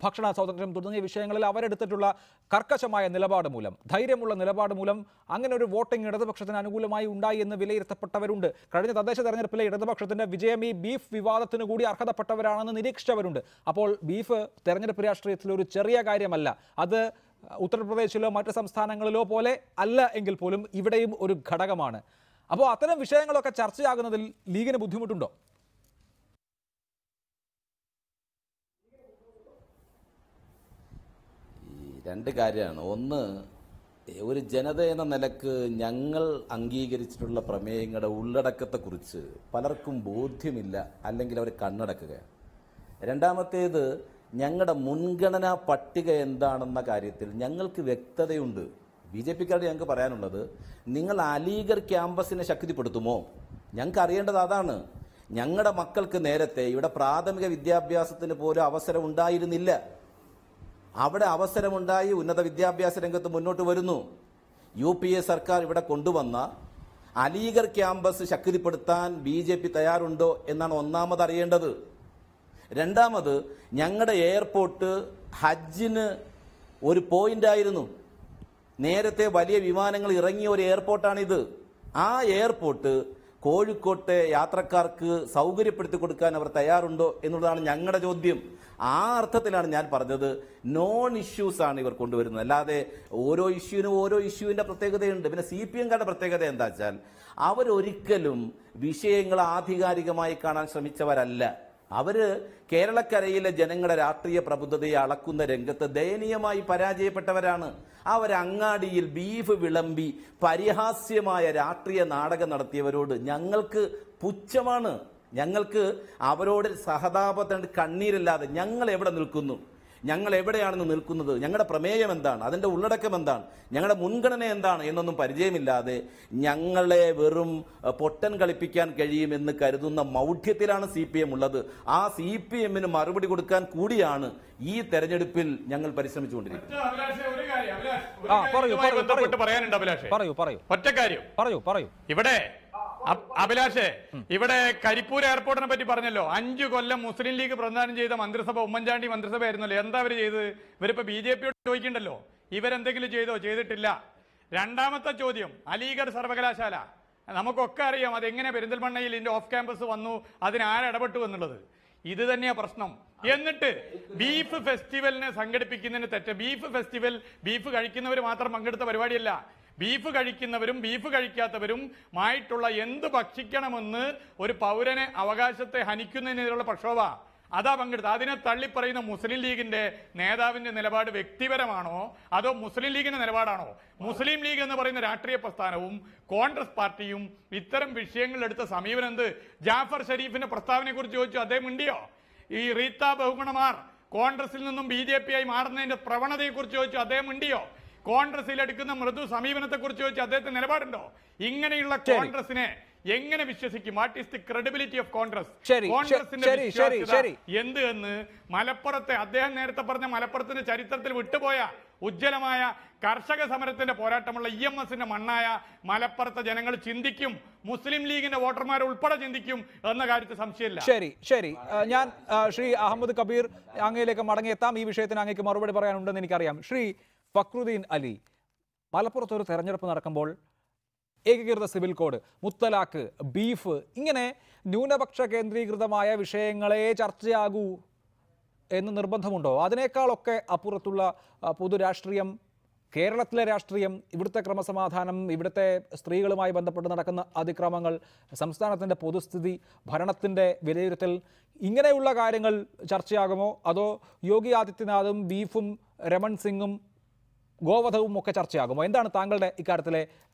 [SPEAKER 1] ഭക്ഷണ സ്വാതന്ത്ര്യം തുടങ്ങിയ വിഷയങ്ങളിൽ അവരെടുത്തിട്ടുള്ള കർക്കശമായ നിലപാട് മൂലം, ധൈര്യമുള്ള നിലപാട് മൂലം അങ്ങനെ ഒരു വോട്ടിംഗ് ഇടതുപക്ഷത്തിന് അനുകൂലമായി ഉണ്ടായി എന്ന് വിലയിരുത്തപ്പെട്ടവരുണ്ട്. കഴിഞ്ഞ തദ്ദേശ തെരഞ്ഞെടുപ്പിലെ ഇടതുപക്ഷത്തിന്റെ വിജയം ഈ ബീഫ് വിവാദത്തിന് കൂടി അർഹതപ്പെട്ടവരാണെന്ന് നിരീക്ഷിച്ചവരുണ്ട്. അപ്പോൾ ബീഫ് തെരഞ്ഞെടുപ്പ് രാഷ്ട്രീയത്തിൽ ഒരു ചെറിയ കാര്യമല്ല. അത് ഉത്തർപ്രദേശിലോ മറ്റ് സംസ്ഥാനങ്ങളിലോ പോലെ അല്ല എങ്കിൽ പോലും ഇവിടെയും ഒരു ഘടകമാണ്. അപ്പോൾ അത്തരം വിഷയങ്ങളൊക്കെ ചർച്ചയാകുന്നതിൽ ലീഗിന് ബുദ്ധിമുട്ടുണ്ടോ?
[SPEAKER 7] രണ്ട് കാര്യമാണ്. ഒന്ന്, ഒരു ജനത എന്ന നിലക്ക് ഞങ്ങൾ അംഗീകരിച്ചിട്ടുള്ള പ്രമേയങ്ങളുടെ ഉള്ളടക്കത്തെക്കുറിച്ച് പലർക്കും ബോധ്യമില്ല, അല്ലെങ്കിൽ അവർ കണ്ണടക്കുകയാണ്. രണ്ടാമത്തേത്, ഞങ്ങളുടെ മുൻഗണനാ പട്ടിക എന്താണെന്ന കാര്യത്തിൽ ഞങ്ങൾക്ക് വ്യക്തതയുണ്ട്. BJPക്കാരോട് ഞങ്ങൾക്ക് പറയാനുള്ളത്, നിങ്ങൾ അലീഗർ ക്യാമ്പസിനെ ശക്തിപ്പെടുത്തുമോ? ഞങ്ങൾക്ക് അറിയേണ്ടത് അതാണ്. ഞങ്ങളുടെ മക്കൾക്ക് നേരത്തെ ഇവിടെ പ്രാഥമിക വിദ്യാഭ്യാസത്തിന് പോലും അവസരം ഉണ്ടായിരുന്നില്ല. അവിടെ അവസരമുണ്ടായി, ഉന്നത വിദ്യാഭ്യാസ രംഗത്ത് മുന്നോട്ട് വരുന്നു. UPA സർക്കാർ ഇവിടെ കൊണ്ടുവന്ന അലീഗർ ക്യാമ്പസ് ശക്തിപ്പെടുത്താൻ BJP തയ്യാറുണ്ടോ എന്നാണ് ഒന്നാമത് അറിയേണ്ടത്. രണ്ടാമത്, ഞങ്ങളുടെ എയർപോർട്ട് ഹജ്ജിന് ഒരു പോയിന്റായിരുന്നു. നേരത്തെ വലിയ വിമാനങ്ങൾ ഇറങ്ങിയ ഒരു എയർപോർട്ടാണിത്. ആ എയർപോർട്ട് കോഴിക്കോട്ടെ യാത്രക്കാർക്ക് സൗകര്യപ്പെടുത്തി കൊടുക്കാൻ അവർ തയ്യാറുണ്ടോ എന്നുള്ളതാണ് ഞങ്ങളുടെ ചോദ്യം. ആ അർത്ഥത്തിലാണ് ഞാൻ പറഞ്ഞത്, നോൺ ഇഷ്യൂസ് ആണ് ഇവർ കൊണ്ടുവരുന്നത്. അല്ലാതെ ഓരോ ഇഷ്യൂവിനും ഓരോ ഇഷ്യൂവിന്റെ പ്രത്യേകതയുണ്ട്. പിന്നെ CPMകാരുടെ പ്രത്യേകത എന്താ വെച്ചാൽ, അവരൊരിക്കലും വിഷയങ്ങൾ ആധികാരികമായി കാണാൻ ശ്രമിച്ചവരല്ല. അവര് കേരളക്കരയിലെ ജനങ്ങളുടെ രാഷ്ട്രീയ പ്രബുദ്ധതയെ അളക്കുന്ന രംഗത്ത് ദയനീയമായി പരാജയപ്പെട്ടവരാണ്. അവരങ്ങാടിയിൽ ബീഫ് വിളമ്പി പരിഹാസ്യമായ രാഷ്ട്രീയ നാടകം നടത്തിയവരോട് ഞങ്ങൾക്ക് പുച്ഛമാണ്. ഞങ്ങൾക്ക് അവരോട് സഹതാപത്തിന് കണ്ണീരില്ലാതെ ഞങ്ങൾ എവിടെ നിൽക്കുന്നു, ഞങ്ങൾ എവിടെയാണെന്ന് നിൽക്കുന്നത്, ഞങ്ങളുടെ പ്രമേയം എന്താണ്, അതിൻ്റെ ഉള്ളടക്കം എന്താണ്, ഞങ്ങളുടെ മുൻഗണന എന്താണ് എന്നൊന്നും പരിചയമില്ലാതെ ഞങ്ങളെ വെറും പൊട്ടൻ കളിപ്പിക്കാൻ കഴിയുമെന്ന് കരുതുന്ന മൗഢ്യത്തിലാണ് CPM ഉള്ളത്. ആ CPMന് മറുപടി കൊടുക്കാൻ കൂടിയാണ് ഈ തെരഞ്ഞെടുപ്പിൽ ഞങ്ങൾ പരിശ്രമിച്ചുകൊണ്ടിരിക്കുന്നത്.
[SPEAKER 6] ഇവിടെ അഭിലാഷേ, ഇവിടെ കരിപ്പൂർ എയർപോർട്ടിനെ പറ്റി പറഞ്ഞല്ലോ. 5 കൊല്ലം മുസ്ലിം ലീഗ് പ്രധാനം ചെയ്ത മന്ത്രിസഭ ഉമ്മൻചാണ്ടി മന്ത്രിസഭ ആയിരുന്നല്ലോ. എന്താ അവര് ചെയ്തത്? ഇവരിപ്പോ BJPയോട് ചോദിക്കണ്ടല്ലോ, ഇവരെന്തെങ്കിലും ചെയ്തോ? ചെയ്തിട്ടില്ല. രണ്ടാമത്തെ ചോദ്യം, അലീഗഡ് സർവകലാശാല. നമുക്കൊക്കെ അറിയാം അതെങ്ങനെ പെരിന്തൽമണ്ണയിൽ ഇതിന്റെ ഓഫ് ക്യാമ്പസ് വന്നു, അതിനാരിടപെട്ടു എന്നുള്ളത്. ഇത് തന്നെയാ പ്രശ്നം. എന്നിട്ട് ബീഫ് ഫെസ്റ്റിവലിനെ സംഘടിപ്പിക്കുന്നതിന് തെറ്റ്. ബീഫ് ഫെസ്റ്റിവൽ ബീഫ് കഴിക്കുന്നവർ മാത്രം പങ്കെടുത്ത പരിപാടിയല്ല. ബീഫ് കഴിക്കുന്നവരും ബീഫ് കഴിക്കാത്തവരുമായിട്ടുള്ള എന്ത് ഭക്ഷിക്കണമെന്ന് ഒരു പൗരനെ അവകാശത്തെ ഹനിക്കുന്നതിനെതിരെയുള്ള പ്രക്ഷോഭ അതാ പങ്കെടുത്തത്. അതിനെ തള്ളിപ്പറയുന്ന മുസ്ലിം ലീഗിന്റെ നേതാവിന്റെ നിലപാട് വ്യക്തിപരമാണോ അതോ മുസ്ലിം ലീഗിന്റെ നിലപാടാണോ? മുസ്ലിം ലീഗ് എന്ന് പറയുന്ന രാഷ്ട്രീയ പ്രസ്ഥാനവും കോൺഗ്രസ് പാർട്ടിയും ഇത്തരം വിഷയങ്ങളിലെടുത്ത സമീപനം എന്ത്? ജാഫർ ഷരീഫിന്റെ പ്രസ്താവനയെ കുറിച്ച് ചോദിച്ചു, അദ്ദേഹം മിണ്ടിയോ? ഈ റീത്ത ബഹുഗുണമാർ കോൺഗ്രസിൽ നിന്നും BJP ആയി മാറുന്നതിന്റെ പ്രവണതയെ കുറിച്ച് ചോദിച്ചു, അദ്ദേഹം മിണ്ടിയോ? കോൺഗ്രസിൽ എടുക്കുന്ന മൃദു സമീപനത്തെ കുറിച്ച് ചോദിച്ചു, അദ്ദേഹത്തിന് നിലപാടുണ്ടോ? ഇങ്ങനെയുള്ള കോൺഗ്രസിനെ എങ്ങനെ വിശ്വസിക്കും? What is the credibility of Congress? കോൺഗ്രസിന്റെ എന്ത് എന്ന് മലപ്പുറത്തെ അദ്ദേഹം നേരത്തെ പറഞ്ഞ മലപ്പുറത്തിന്റെ ചരിത്രത്തിൽ വിട്ടുപോയ ഉജ്ജ്വലമായ കർഷക സമരത്തിന്റെ പോരാട്ടമുള്ള EMSന്റെ മണ്ണായ മലപ്പുറത്തെ ജനങ്ങൾ ചിന്തിക്കും, മുസ്ലിം ലീഗിന്റെ വോട്ടർമാർ ഉൾപ്പെടെ ചിന്തിക്കും എന്ന കാര്യത്തിൽ സംശയമില്ല.
[SPEAKER 1] ശരി ഞാൻ ശ്രീ അഹമ്മദ് കബീർ അങ്ങയിലേക്ക് മടങ്ങിയെത്താം. ഈ വിഷയത്തിന് അങ്ങേക്ക് മറുപടി പറയാനുണ്ടെന്ന് എനിക്കറിയാം. ശ്രീ ഫക്രുദ്ദീൻ അലി, മലപ്പുറത്ത് ഒരു തെരഞ്ഞെടുപ്പ് നടക്കുമ്പോൾ ഏകീകൃത സിവിൽ കോഡ്, മുത്തലാഖ്, ബീഫ്, ഇങ്ങനെ ന്യൂനപക്ഷ കേന്ദ്രീകൃതമായ വിഷയങ്ങളെ ചർച്ചയാകൂ എന്ന് നിർബന്ധമുണ്ടോ? അതിനേക്കാളൊക്കെ അപ്പുറത്തുള്ള പൊതുരാഷ്ട്രീയം, കേരളത്തിലെ രാഷ്ട്രീയം, ഇവിടുത്തെ ക്രമസമാധാനം, ഇവിടുത്തെ സ്ത്രീകളുമായി ബന്ധപ്പെട്ട് നടക്കുന്ന അതിക്രമങ്ങൾ, സംസ്ഥാനത്തിൻ്റെ പൊതുസ്ഥിതി, ഭരണത്തിൻ്റെ വിലയിരുത്തൽ, ഇങ്ങനെയുള്ള കാര്യങ്ങൾ ചർച്ചയാകുമോ? അതോ യോഗി ആദിത്യനാഥും ബീഫും രമൺ സിംഗും ഗോവധവും ഒക്കെ ചർച്ചയാകുമോ? എന്താണ് താങ്കളുടെ ഇക്കാര്യത്തിലെ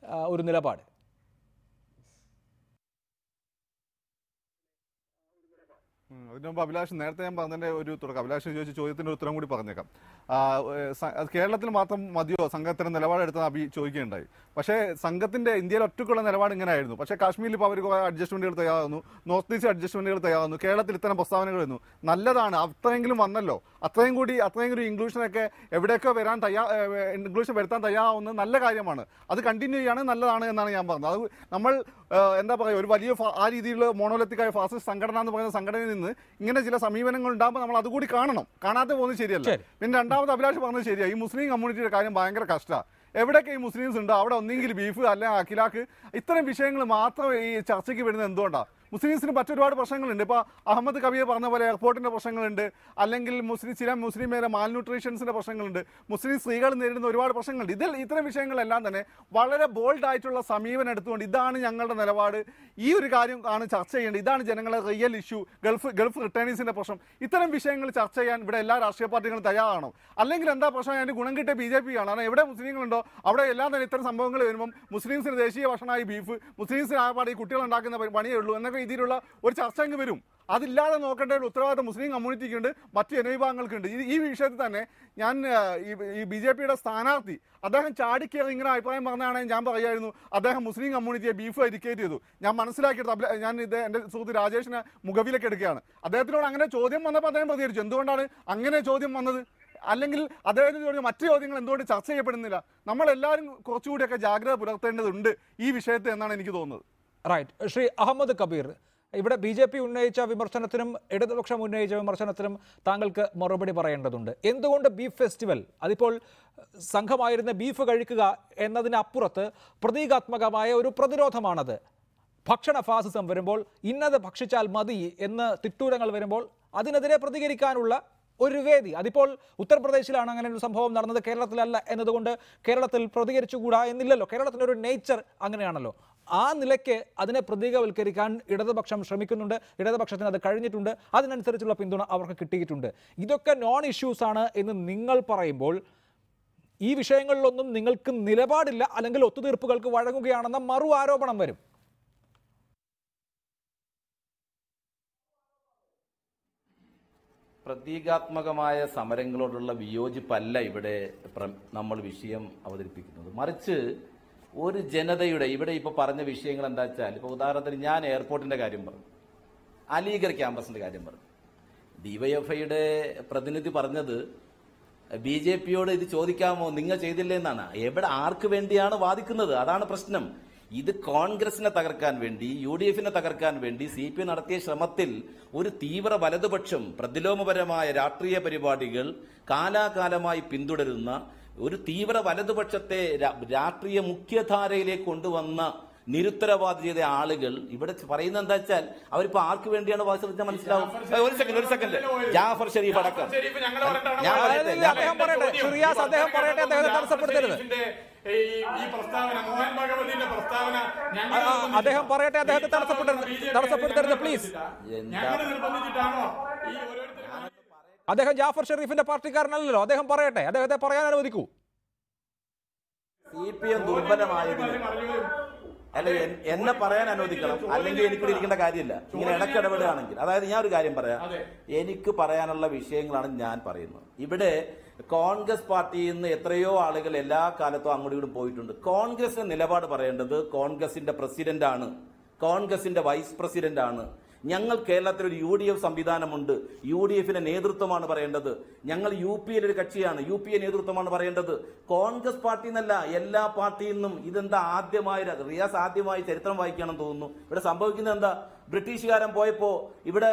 [SPEAKER 1] ഒരു നിലപാട്?
[SPEAKER 8] അതിന് മുമ്പ് അഭിലാഷ് നേരത്തെ ഞാൻ പറഞ്ഞതിൻ്റെ ഒരു തുടക്കം, അഭിലാഷ് ചോദിച്ച ചോദ്യത്തിൻ്റെ ഉത്തരം കൂടി പറഞ്ഞേക്കാം. കേരളത്തിൽ മാത്രം മതിയോ സംഘത്തിന് നിലപാടെടുത്താൽ അഭി ചോദിക്കുകയുണ്ടായി. പക്ഷേ സംഘത്തിൻ്റെ ഇന്ത്യയിൽ ഒറ്റയ്ക്കുള്ള നിലപാട് ഇങ്ങനെ ആയിരുന്നു. പക്ഷേ കാശ്മീരിൽ ഇപ്പോൾ അവർ കുറേ അഡ്ജസ്റ്റ്മെൻറ്റുകൾ തയ്യാറാകുന്നു, നോർത്ത് ഈസ്റ്റ് അഡ്ജസ്റ്റ്മെൻറ്റുകൾ തയ്യാറാകുന്നു. കേരളത്തിൽ ഇത്തരം പ്രസ്താവനകൾ വരുന്നു, നല്ലതാണ്. അത്രയെങ്കിലും വന്നല്ലോ, അത്രയും കൂടി ഇൻക്ലൂഷനൊക്കെ എവിടെയൊക്കെ ഇൻക്ലൂഷൻ വരുത്താൻ തയ്യാറാവുന്നത് നല്ല കാര്യമാണ്. അത് കണ്ടിന്യൂ ചെയ്യാണ് നല്ലതാണ് എന്നാണ് ഞാൻ പറഞ്ഞത്. അത് നമ്മൾ എന്താ പറയുക, ഒരു വലിയ ആ രീതിയിലുള്ള മോണോലിത്തിക്കായ ഫാസിസ്റ്റ് സംഘടന എന്ന് പറയുന്ന സംഘടനയിൽ നിന്ന് ഇങ്ങനെ ചില സമീപനങ്ങൾ ഉണ്ടാകുമ്പോൾ നമ്മൾ അതുകൂടി കാണണം. കാണാതെ പോകുന്നത് ശരിയല്ല. പിന്നെ രണ്ടാമത് അഭിലാഷ് പറഞ്ഞത് ശരിയാണ്, ഈ മുസ്ലിം കമ്മ്യൂണിറ്റിയുടെ കാര്യം ഭയങ്കര കഷ്ടമാണ്. എവിടെയൊക്കെ ഈ മുസ്ലിംസ് ഉണ്ടോ അവിടെ ഒന്നെങ്കിൽ ബീഫ് അല്ലെങ്കിൽ അഖിലാഖ്, ഇത്തരം വിഷയങ്ങൾ മാത്രം ഈ ചർച്ചയ്ക്ക് വരുന്നത് എന്തുകൊണ്ടാണ്? മുസ്ലിംസിന് മറ്റൊരുപാട് പ്രശ്നങ്ങളുണ്ട്. ഇപ്പോൾ അഹമ്മദ് കബീർ പറഞ്ഞ പോലെ എയർപോർട്ടിൻ്റെ പ്രശ്നങ്ങളുണ്ട്, അല്ലെങ്കിൽ ചില മുസ്ലിം മേലെ മാൽന്യൂട്രീഷൻസിൻ്റെ പ്രശ്നങ്ങളുണ്ട്, മുസ്ലിം സ്ത്രീകൾ നേരിടുന്ന ഒരുപാട് പ്രശ്നങ്ങളുണ്ട്. ഇത്തരം വിഷയങ്ങളെല്ലാം തന്നെ വളരെ ബോൾഡ് ആയിട്ടുള്ള സമീപനം എടുത്തുകൊണ്ട് ഇതാണ് ഞങ്ങളുടെ നിലപാട്, ഈ ഒരു കാര്യം ആണ് ചർച്ച ചെയ്യേണ്ടത്, ഇതാണ് ജനങ്ങളെ റിയൽ ഇഷ്യൂ, ഗൾഫ് റിട്ടേണീസിൻ്റെ പ്രശ്നം, ഇത്തരം വിഷയങ്ങൾ ചർച്ച ചെയ്യാൻ ഇവിടെ എല്ലാ രാഷ്ട്രീയ പാർട്ടികളും തയ്യാറാണോ? അല്ലെങ്കിൽ എന്താ പ്രശ്നം? അതിൻ്റെ ഗുണം കിട്ടിയ BJP ആണ്. കാരണം എവിടെ മുസ്ലിങ്ങളുണ്ടോ അവിടെ എല്ലാം തന്നെ ഇത്തരം സംഭവങ്ങൾ വരുമ്പം മുസ്ലിംസിന് ദേശീയ ഭക്ഷണമായി ബീഫ്, മുസ്ലിംസിന് ആപാട് ഈ കുട്ടികൾ ഉണ്ടാക്കുന്ന പണിയേ ഉള്ളൂ എന്നൊക്കെ രീതിയിലുള്ള ഒരു ചർച്ച അങ്ങ് വരും. അതില്ലാതെ നോക്കേണ്ട ഒരു ഉത്തരവാദിത്തം മുസ്ലിം കമ്മ്യൂണിറ്റിക്കുണ്ട്, മറ്റു ജനവിഭാഗങ്ങൾക്കുണ്ട്. ഈ വിഷയത്തിൽ തന്നെ ഞാൻ ഈ BJPയുടെ സ്ഥാനാർത്ഥി അദ്ദേഹം ചാടിക്കേറി ഇങ്ങനെ അഭിപ്രായം പറഞ്ഞാണെങ്കിൽ ഞാൻ പറയായിരുന്നു അദ്ദേഹം മുസ്ലിം കമ്മ്യൂണിറ്റിയെ ബീഫ് എഡ്യൂക്കേറ്റ് ചെയ്തു. ഞാൻ മനസ്സിലാക്കിയെടുത്ത് ഞാൻ ഇത് എൻ്റെ സുഹൃത്ത് രാജേഷിനെ മുഖവിലേക്ക് എടുക്കുകയാണ്. അദ്ദേഹത്തിനോട് അങ്ങനെ ചോദ്യം വന്നപ്പോൾ അദ്ദേഹം പ്രതികരിച്ചു. എന്തുകൊണ്ടാണ് അങ്ങനെ ചോദ്യം വന്നത്? അല്ലെങ്കിൽ അദ്ദേഹത്തിന് മറ്റു ചോദ്യങ്ങൾ എന്തുകൊണ്ട് ചർച്ച ചെയ്യപ്പെടുന്നില്ല? നമ്മളെല്ലാവരും കുറച്ചുകൂടിയൊക്കെ ജാഗ്രത പുലർത്തേണ്ടതുണ്ട് ഈ വിഷയത്തെ എന്നാണ് എനിക്ക് തോന്നുന്നത്.
[SPEAKER 1] റൈറ്റ്. ശ്രീ അഹമ്മദ് കബീർ, ഇവിടെ BJP ഉന്നയിച്ച വിമർശനത്തിനും ഇടതുപക്ഷം ഉന്നയിച്ച വിമർശനത്തിനും താങ്കൾക്ക് മറുപടി പറയേണ്ടതുണ്ട്. എന്തുകൊണ്ട് ബീഫ് ഫെസ്റ്റിവൽ, അതിപ്പോൾ സംഘമായിരുന്ന ബീഫ് കഴിക്കുക എന്നതിനപ്പുറത്ത് പ്രതീകാത്മകമായ ഒരു പ്രതിരോധമാണത്. ഭക്ഷണ ഫാസിസം വരുമ്പോൾ, ഇന്നത് ഭക്ഷിച്ചാൽ മതി എന്ന് തിട്ടൂരങ്ങൾ വരുമ്പോൾ അതിനെതിരെ പ്രതികരിക്കാനുള്ള ഒരു വേദി. അതിപ്പോൾ ഉത്തർപ്രദേശിലാണ് അങ്ങനെ ഒരു സംഭവം നടന്നത്, കേരളത്തിലല്ല എന്നതുകൊണ്ട് കേരളത്തിൽ പ്രതികരിച്ചുകൂടാ എന്നില്ലല്ലോ. കേരളത്തിൻ്റെ ഒരു നേച്ചർ അങ്ങനെയാണല്ലോ. ആ നിലയ്ക്ക് അതിനെ പ്രതീകവൽക്കരിക്കാൻ ഇടതുപക്ഷം ശ്രമിക്കുന്നുണ്ട്, ഇടതുപക്ഷത്തിന് അത് കഴിഞ്ഞിട്ടുണ്ട്, അതിനനുസരിച്ചുള്ള പിന്തുണ അവർക്ക് കിട്ടിയിട്ടുണ്ട്. ഇതൊക്കെ നോൺ ഇഷ്യൂസ് ആണ് എന്ന് നിങ്ങൾ പറയുമ്പോൾ ഈ വിഷയങ്ങളിലൊന്നും നിങ്ങൾക്ക് നിലപാടില്ല, അല്ലെങ്കിൽ ഒത്തുതീർപ്പുകൾക്ക് വഴങ്ങുകയാണെന്ന മറു ആരോപണം വരും.
[SPEAKER 7] പ്രതീകാത്മകമായ സമരങ്ങളോടുള്ള വിയോജിപ്പല്ല ഇവിടെ നമ്മൾ വിഷയം അവതരിപ്പിക്കുന്നത്. മറിച്ച് ഒരു ജനതയുടെ ഇവിടെ ഇപ്പോൾ പറഞ്ഞ വിഷയങ്ങൾ എന്താ വെച്ചാൽ, ഇപ്പോൾ ഉദാഹരണത്തിന് ഞാൻ എയർപോർട്ടിന്റെ കാര്യം പറഞ്ഞു, അലിഗർ ക്യാമ്പസിന്റെ കാര്യം പറഞ്ഞു. ഡിവൈഎഫ്ഐയുടെ പ്രതിനിധി പറഞ്ഞത് BJPയോട് ഇത് ചോദിക്കാമോ, നിങ്ങൾ ചെയ്തില്ലേ എന്നാണ്. എവിടെ ആർക്ക് വേണ്ടിയാണ് വാദിക്കുന്നത്? അതാണ് പ്രശ്നം. ഇത് കോൺഗ്രസിനെ തകർക്കാൻ വേണ്ടി, UDFനെ തകർക്കാൻ വേണ്ടി CPM നടത്തിയ ശ്രമത്തിൽ ഒരു തീവ്ര വലതുപക്ഷം പ്രതിലോമപരമായ രാഷ്ട്രീയ പരിപാടികൾ കാലാകാലമായി പിന്തുടരുന്ന ഒരു തീവ്ര വലതുപക്ഷത്തെ രാഷ്ട്രീയ മുഖ്യധാരയിലേക്ക് കൊണ്ടുവന്ന നിരുത്തരവാദി ചെയ്ത ആളുകൾ ഇവിടെ പറയുന്നത് എന്താ വെച്ചാൽ, അവരിപ്പോ ആർക്ക് വേണ്ടിയാണ് വാദിച്ചത് മനസ്സിലാവും. ഒരു സെക്കൻഡ് ജാഫർ ഷരീഫ് അടക്കം
[SPEAKER 6] ഈ പ്രസ്താവന മോഹൻ ഭഗവതിന്റെ പ്രസ്താവന
[SPEAKER 1] അദ്ദേഹം പറയട്ടെ, അദ്ദേഹത്തെ തടസ്സപ്പെടുത്തരുത് പ്ലീസ്.
[SPEAKER 6] ഞങ്ങൾ നിർബന്ധിച്ചിട്ടാണോ ഈ ഓരോരുത്തരും?
[SPEAKER 1] അദ്ദേഹം ജാഫർ ഷെരീഫിന്റെ പാർട്ടിക്കാരനല്ലല്ലോ, അദ്ദേഹം പറയട്ടെ, അദ്ദേഹത്തെ പറയാൻ അനുവദിക്കൂ.
[SPEAKER 7] CPM ദുർബലമായതിന് അല്ല എന്നെ പറയാൻ അനുവദിക്കണം, അല്ലെങ്കിൽ എനിക്കിവിടെ ഇരിക്കേണ്ട കാര്യമില്ല ഇങ്ങനെ ഇടയ്ക്കിടപെടുകയാണെങ്കിൽ. അതായത് ഞാൻ ഒരു കാര്യം പറയാം, എനിക്ക് പറയാനുള്ള വിഷയങ്ങളാണ് ഞാൻ പറയുന്നത്. ഇവിടെ കോൺഗ്രസ് പാർട്ടിയിൽ നിന്ന് എത്രയോ ആളുകൾ എല്ലാ കാലത്തും അങ്ങോട്ടും ഇങ്ങോട്ടും പോയിട്ടുണ്ട്. കോൺഗ്രസിന്റെ നിലപാട് പറയേണ്ടത് കോൺഗ്രസിന്റെ പ്രസിഡന്റാണ്, കോൺഗ്രസിന്റെ വൈസ് പ്രസിഡന്റാണ്. ഞങ്ങൾ കേരളത്തിൽ ഒരു UDF സംവിധാനമുണ്ട്, UDFിന്റെ നേതൃത്വമാണ് പറയേണ്ടത്. ഞങ്ങൾ UP ഒരു കക്ഷിയാണ്, UPA നേതൃത്വമാണ് പറയേണ്ടത്. കോൺഗ്രസ് പാർട്ടി എന്നല്ല, എല്ലാ പാർട്ടിയിൽ നിന്നും. ഇതെന്താ റിയാസ് ആദ്യമായി ചരിത്രം വായിക്കുകയാണെന്ന് തോന്നുന്നു. ഇവിടെ സംഭവിക്കുന്നത് എന്താ? ബ്രിട്ടീഷുകാരൻ പോയപ്പോ ഇവിടെ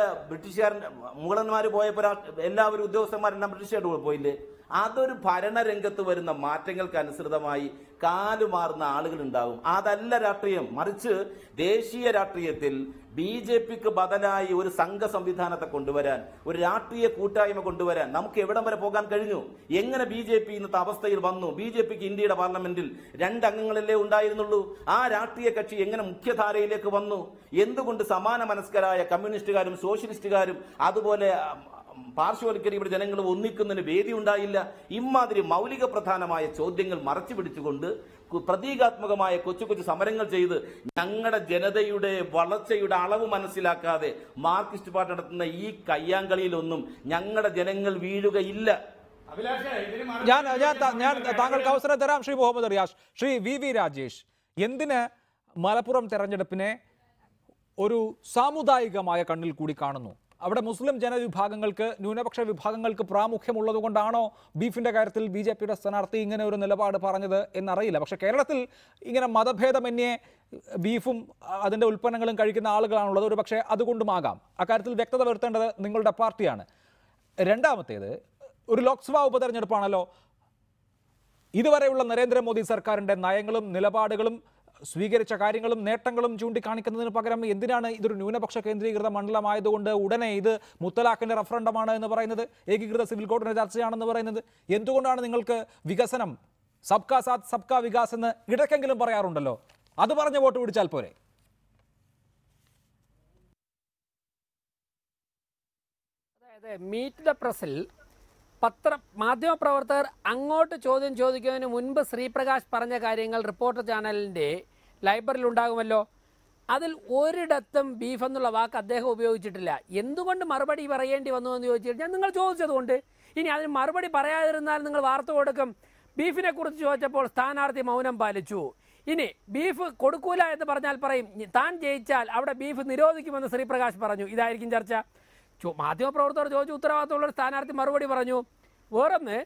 [SPEAKER 7] മുഗളന്മാര് പോയപ്പോ എല്ലാവരും ഉദ്യോഗസ്ഥന്മാരെല്ലാം ബ്രിട്ടീഷുകാരോട് പോയില്ലേ? അതൊരു ഭരണരംഗത്ത് വരുന്ന മാറ്റങ്ങൾക്ക് അനുസൃതമായി കാലുമാറുന്ന ആളുകൾ ഉണ്ടാകും. അതല്ല രാഷ്ട്രീയം. മറിച്ച് ദേശീയ രാഷ്ട്രീയത്തിൽ BJPക്ക് ബദലായി ഒരു സംഘ സംവിധാനത്തെ കൊണ്ടുവരാൻ, ഒരു രാഷ്ട്രീയ കൂട്ടായ്മ കൊണ്ടുവരാൻ നമുക്ക് എവിടം വരെ പോകാൻ കഴിഞ്ഞു? എങ്ങനെ BJP ഇന്നത്തെ അവസ്ഥയിൽ വന്നു? BJPക്ക് ഇന്ത്യയുടെ പാർലമെന്റിൽ 2 അംഗങ്ങളല്ലേ ഉണ്ടായിരുന്നുള്ളൂ. ആ രാഷ്ട്രീയ കക്ഷി എങ്ങനെ മുഖ്യധാരയിലേക്ക് വന്നു? എന്തുകൊണ്ട് സമാന മനസ്കരായ കമ്മ്യൂണിസ്റ്റുകാരും സോഷ്യലിസ്റ്റുകാരും അതുപോലെ പാർശ്വവൽക്കരിക്കപ്പെട്ട ജനങ്ങൾ ഒന്നിക്കുന്നതിന് വേദി ഉണ്ടായില്ല? ഇമാതിരി മൗലിക പ്രധാനമായ ചോദ്യങ്ങൾ മറച്ചു പിടിച്ചുകൊണ്ട് പ്രതീകാത്മകമായ കൊച്ചു കൊച്ചു സമരങ്ങൾ ചെയ്ത് ഞങ്ങളുടെ ജനതയുടെ വളർച്ചയുടെ അളവ് മനസ്സിലാക്കാതെ മാർക്സിസ്റ്റ് പാർട്ടി നടത്തുന്ന ഈ കയ്യാങ്കളിയിലൊന്നും ഞങ്ങളുടെ ജനങ്ങൾ വീഴുകയില്ല.
[SPEAKER 1] ഞാൻ താങ്കൾക്ക് അവസരം തരാം ശ്രീ മുഹമ്മദ് റിയാസ്. ശ്രീ VV രാജേഷ്, എന്തിന് മലപ്പുറം തെരഞ്ഞെടുപ്പിനെ ഒരു സാമുദായികമായ കണ്ണിൽ കൂടി കാണുന്നു? അവിടെ മുസ്ലിം ജനവിഭാഗങ്ങൾക്ക്, ന്യൂനപക്ഷ വിഭാഗങ്ങൾക്ക് പ്രാമുഖ്യമുള്ളത് കൊണ്ടാണോ ബീഫിന്റെ കാര്യത്തിൽ BJPയുടെ സ്ഥാനാർത്ഥി ഇങ്ങനെ ഒരു നിലപാട് പറഞ്ഞത് എന്നറിയില്ല. പക്ഷെ കേരളത്തിൽ ഇങ്ങനെ മതഭേദമന്യേ ബീഫും അതിൻ്റെ ഉൽപ്പന്നങ്ങളും കഴിക്കുന്ന ആളുകളാണുള്ളത്. ഒരു പക്ഷേ അതുകൊണ്ടുമാകാം. അക്കാര്യത്തിൽ വ്യക്തത വരുത്തേണ്ടത് നിങ്ങളുടെ പാർട്ടിയാണ്. രണ്ടാമത്തേത്, ഒരു ലോക്സഭാ ഉപതെരഞ്ഞെടുപ്പാണല്ലോ. ഇതുവരെയുള്ള നരേന്ദ്രമോദി സർക്കാരിൻ്റെ നയങ്ങളും നിലപാടുകളും സ്വീകരിച്ച കാര്യങ്ങളും നേട്ടങ്ങളും ചൂണ്ടിക്കാണിക്കുന്നതിന് പകരം എന്തിനാണ് ഇതൊരു ന്യൂനപക്ഷ കേന്ദ്രീകൃത മണ്ഡലമായതുകൊണ്ട് ഉടനെ ഇത് മുത്തലാഖിന്റെ റഫറണ്ടമാണ് എന്ന് പറയുന്നത്, ഏകീകൃത സിവിൽ കോഡിന്റെ ചർച്ചയാണെന്ന് പറയുന്നത്? എന്തുകൊണ്ടാണ് നിങ്ങൾക്ക് വികസനം, സബ്കാ സാത്ത് സബ്കാ വികാസ് എന്ന് ഇടയ്ക്കെങ്കിലും പറയാറുണ്ടല്ലോ, അത് പറഞ്ഞ് വോട്ട് പിടിച്ചാൽ പോരെ?
[SPEAKER 5] അതായത് മീറ്റ് ദ പ്രസിൽ മാധ്യമപ്രവർത്തകർ അങ്ങോട്ട് ചോദ്യം ചോദിക്കുന്നതിന് മുൻപ് ശ്രീപ്രകാശ് പറഞ്ഞ കാര്യങ്ങൾ റിപ്പോർട്ടർ ചാനലിൻ്റെ ലൈബ്രറിയിൽ ഉണ്ടാകുമല്ലോ. അതിൽ ഒരിടത്തും ബീഫ് എന്നുള്ള വാക്ക് അദ്ദേഹം ഉപയോഗിച്ചിട്ടില്ല. എന്തുകൊണ്ട് മറുപടി പറയേണ്ടി വന്നു എന്ന് ചോദിച്ചു കഴിഞ്ഞാൽ നിങ്ങൾ ചോദിച്ചതുകൊണ്ട്. ഇനി അതിന് മറുപടി പറയാതിരുന്നാൽ നിങ്ങൾ വാർത്ത കൊടുക്കും. ബീഫിനെ കുറിച്ച് ചോദിച്ചപ്പോൾ സ്ഥാനാർത്ഥി മൗനം പാലിച്ചു. ഇനി ബീഫ് കൊടുക്കൂല എന്ന് പറഞ്ഞാൽ പറയും താൻ ജയിച്ചാൽ അവിടെ ബീഫ് നിരോധിക്കുമെന്ന് ശ്രീപ്രകാശ് പറഞ്ഞു. ഇതായിരിക്കും ചർച്ച. മാധ്യമപ്രവർത്തകർ ചോദിച്ചു, ഉത്തരവാദിത്തമുള്ള സ്ഥാനാർത്ഥി മറുപടി പറഞ്ഞു. വേറൊന്ന്,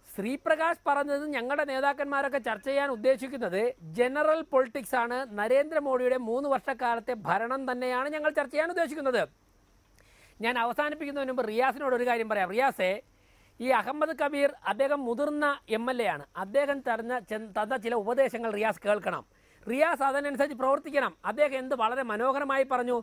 [SPEAKER 5] ശ്രീപ്രകാശ് പറഞ്ഞത് ഞങ്ങളുടെ നേതാക്കന്മാരൊക്കെ ചർച്ച ചെയ്യാൻ ഉദ്ദേശിക്കുന്നത് ജനറൽ പൊളിറ്റിക്സ് ആണ്. നരേന്ദ്രമോദിയുടെ 3 വർഷക്കാലത്തെ ഭരണം തന്നെയാണ് ഞങ്ങൾ ചർച്ച ചെയ്യാൻ ഉദ്ദേശിക്കുന്നത്. ഞാൻ അവസാനിപ്പിക്കുന്നതിന് മുമ്പ് റിയാസിനോട് ഒരു കാര്യം പറയാം. റിയാസെ, ഈ അഹമ്മദ് കബീർ അദ്ദേഹം മുതിർന്ന MLA ആണ്. അദ്ദേഹം തന്ന ചില ഉപദേശങ്ങൾ റിയാസ് കേൾക്കണം. റിയാസ് അതിനനുസരിച്ച് പ്രവർത്തിക്കണം. അദ്ദേഹം വളരെ മനോഹരമായി പറഞ്ഞു,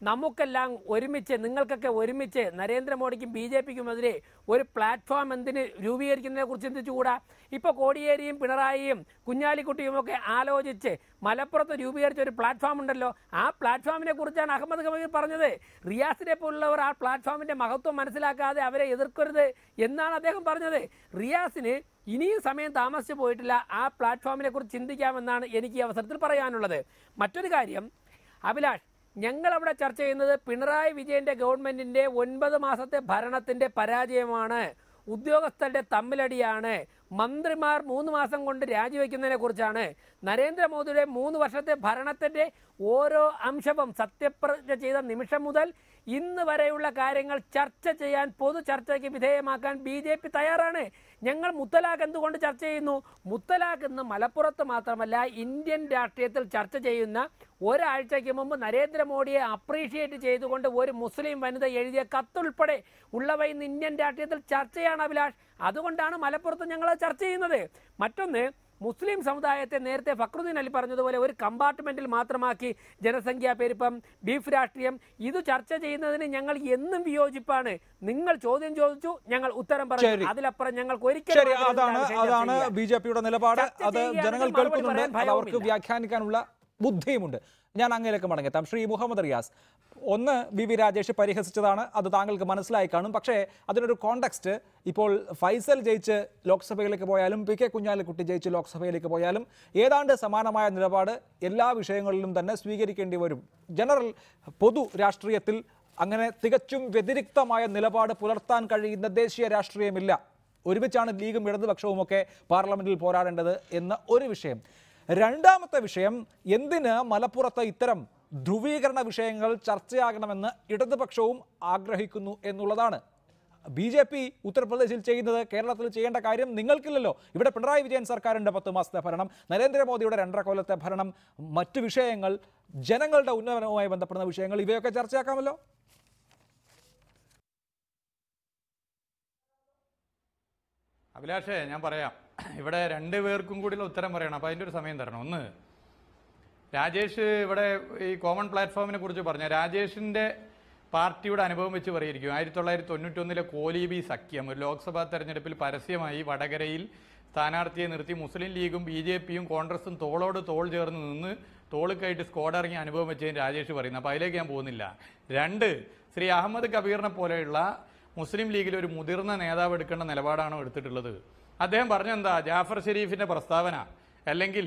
[SPEAKER 5] നമുക്കെല്ലാം ഒരുമിച്ച്, നിങ്ങൾക്കൊക്കെ ഒരുമിച്ച് നരേന്ദ്രമോദിക്കും BJPക്കുമെതിരെ ഒരു പ്ലാറ്റ്ഫോം എന്തിന് രൂപീകരിക്കുന്നതിനെ കുറിച്ച് ചിന്തിച്ചുകൂടാ? ഇപ്പോൾ കോടിയേരിയും പിണറായിയും കുഞ്ഞാലിക്കുട്ടിയും ഒക്കെ ആലോചിച്ച് മലപ്പുറത്ത് രൂപീകരിച്ച ഒരു പ്ലാറ്റ്ഫോം ഉണ്ടല്ലോ, ആ പ്ലാറ്റ്ഫോമിനെ കുറിച്ചാണ് അഹമ്മദ് കബീർ പറഞ്ഞത്. റിയാസിനെ പോലുള്ളവർ ആ പ്ലാറ്റ്ഫോമിൻ്റെ മഹത്വം മനസ്സിലാക്കാതെ അവരെ എതിർക്കരുത് എന്നാണ് അദ്ദേഹം പറഞ്ഞത്. റിയാസിന് ഇനിയും സമയം താമസിച്ചു പോയിട്ടില്ല, ആ പ്ലാറ്റ്ഫോമിനെ കുറിച്ച് ചിന്തിക്കാമെന്നാണ് എനിക്ക് ഈ അവസരത്തിൽ പറയാനുള്ളത്. മറ്റൊരു കാര്യം, അഭിലാഷ്, ഞങ്ങളവിടെ ചർച്ച ചെയ്യുന്നത് പിണറായി വിജയന്റെ ഗവൺമെന്റിന്റെ 9 മാസത്തെ ഭരണത്തിന്റെ പരാജയമാണ്, ഉദ്യോഗസ്ഥരുടെ തമ്മിലടിയാണ്, മന്ത്രിമാർ 3 മാസം കൊണ്ട് രാജിവെക്കുന്നതിനെ കുറിച്ചാണ്. നരേന്ദ്രമോദിയുടെ 3 വർഷത്തെ ഭരണത്തിന്റെ ഓരോ അംശവും സത്യപ്രതിജ്ഞ ചെയ്ത നിമിഷം മുതൽ ഇന്ന് വരെയുള്ള കാര്യങ്ങൾ ചർച്ച ചെയ്യാൻ, പൊതു ചർച്ചയ്ക്ക് വിധേയമാക്കാൻ BJP തയ്യാറാണ്. ഞങ്ങൾ മുത്തലാഖ് എന്തുകൊണ്ട് ചർച്ച ചെയ്യുന്നു? മുത്തലാഖ് ഇന്ന് മലപ്പുറത്ത് മാത്രമല്ല ഇന്ത്യൻ രാഷ്ട്രീയത്തിൽ ചർച്ച ചെയ്യുന്ന, ഒരാഴ്ചയ്ക്ക് മുമ്പ് നരേന്ദ്രമോദിയെ അപ്രീഷിയേറ്റ് ചെയ്തുകൊണ്ട് ഒരു മുസ്ലിം വനിത എഴുതിയ കത്തുൾപ്പെടെ ഉള്ളവ ഇന്ന് ഇന്ത്യൻ രാഷ്ട്രീയത്തിൽ ചർച്ചയാണ്, അഭിലാഷ്. അതുകൊണ്ടാണ് മലപ്പുറത്ത് ഞങ്ങൾ ചർച്ച ചെയ്യുന്നത്. മറ്റൊന്ന്, മുസ്ലിം സമുദായത്തെ നേരത്തെ ഫക്രുദ്ദീൻ അലി പറഞ്ഞതുപോലെ ഒരു കമ്പാർട്ട്മെന്റിൽ മാത്രമാക്കി ജനസംഖ്യാ പെരുപ്പം, ബീഫ് രാഷ്ട്രീയം, ഇത് ചർച്ച ചെയ്യുന്നതിന് ഞങ്ങൾ എന്നും വിയോജിപ്പാണ്. നിങ്ങൾ ചോദ്യം ചോദിച്ചു, ഞങ്ങൾ ഉത്തരം പറഞ്ഞു. അതിലപ്പുറം ഞങ്ങൾക്ക് ഒരിക്കലും
[SPEAKER 1] അതാണ് ബിജെപിയുടെ നിലപാട്. അത് ജനങ്ങൾ കേൾക്കുന്നുണ്ട്, അവർക്ക് വ്യാഖ്യാനിക്കാനുള്ള ബുദ്ധിയുമുണ്ട്. ഞാൻ അങ്ങേലേക്ക് മടങ്ങെത്താം. ശ്രീ മുഹമ്മദ് റിയാസ്, ഒന്ന് വി രാജേഷ് പരിഹസിച്ചതാണ്, അത് താങ്കൾക്ക് മനസ്സിലായി കാണും. പക്ഷേ അതിനൊരു കോണ്ടെക്സ്റ്റ്, ഇപ്പോൾ ഫൈസൽ ജയിച്ച് ലോക്സഭയിലേക്ക് പോയാലും പി.കെ. കുഞ്ഞാലിക്കുട്ടി ജയിച്ച് ലോക്സഭയിലേക്ക് പോയാലും ഏതാണ്ട് സമാനമായ നിലപാട് എല്ലാ വിഷയങ്ങളിലും തന്നെ സ്വീകരിക്കേണ്ടി വരും. ജനറൽ പൊതു രാഷ്ട്രീയത്തിൽ അങ്ങനെ തികച്ചും വ്യതിരിക്തമായ നിലപാട് പുലർത്താൻ കഴിയുന്ന ദേശീയ രാഷ്ട്രീയമില്ല. ഒരുമിച്ചാണ് ലീഗും ഇടതുപക്ഷവുമൊക്കെ പാർലമെന്റിൽ പോരാടേണ്ടത് എന്ന ഒരു വിഷയം. രണ്ടാമത്തെ വിഷയം, എന്തിന് മലപ്പുറത്ത് ഇത്തരം ധ്രുവീകരണ വിഷയങ്ങൾ ചർച്ചയാകണമെന്ന് ഇടതുപക്ഷവും ആഗ്രഹിക്കുന്നു എന്നുള്ളതാണ്. ബി.ജെ.പി. ഉത്തർപ്രദേശിൽ ചെയ്യുന്നത് കേരളത്തിൽ ചെയ്യേണ്ട കാര്യം നിങ്ങൾക്കില്ലല്ലോ. ഇവിടെ പിണറായി വിജയൻ സർക്കാരിൻ്റെ 10 മാസത്തെ ഭരണം, നരേന്ദ്രമോദിയുടെ 2.5 കൊല്ലത്തെ ഭരണം, മറ്റു വിഷയങ്ങൾ, ജനങ്ങളുടെ ഉന്നമനവുമായി ബന്ധപ്പെടുന്ന വിഷയങ്ങൾ, ഇവയൊക്കെ ചർച്ചയാക്കാമല്ലോ.
[SPEAKER 6] അഭിലാഷേ, ഞാൻ പറയാം. ഇവിടെ 2 പേർക്കും കൂടിയുള്ള ഉത്തരം പറയണം. അപ്പോൾ അതിൻ്റെ ഒരു സമയം തരണം. ഒന്ന്, രാജേഷ് ഇവിടെ ഈ കോമൺ പ്ലാറ്റ്ഫോമിനെ കുറിച്ച് പറഞ്ഞ രാജേഷിൻ്റെ പാർട്ടിയുടെ അനുഭവം വെച്ച് പറയായിരിക്കും. 1991 കോലീബി സഖ്യം ഒരു ലോക്സഭാ തെരഞ്ഞെടുപ്പിൽ പരസ്യമായി വടകരയിൽ സ്ഥാനാർത്ഥിയെ നിർത്തി മുസ്ലിം ലീഗും ബി.ജെ.പിയും കോൺഗ്രസും തോളോട് തോൾ ചേർന്ന് നിന്ന് തോളുക്കായിട്ട് സ്ക്വാഡ് ഇറങ്ങിയ അനുഭവം വെച്ച് രാജേഷ് പറയുന്നത്. അപ്പോൾ അതിലേക്ക് ഞാൻ പോകുന്നില്ല. 2, ശ്രീ അഹമ്മദ് കബീറിനെ പോലെയുള്ള മുസ്ലിം ലീഗിൽ ഒരു മുതിർന്ന നേതാവ് എടുക്കേണ്ട നിലപാടാണോ എടുത്തിട്ടുള്ളത്? അദ്ദേഹം പറഞ്ഞെന്താ, ജാഫർ ഷെരീഫിൻ്റെ പ്രസ്താവന അല്ലെങ്കിൽ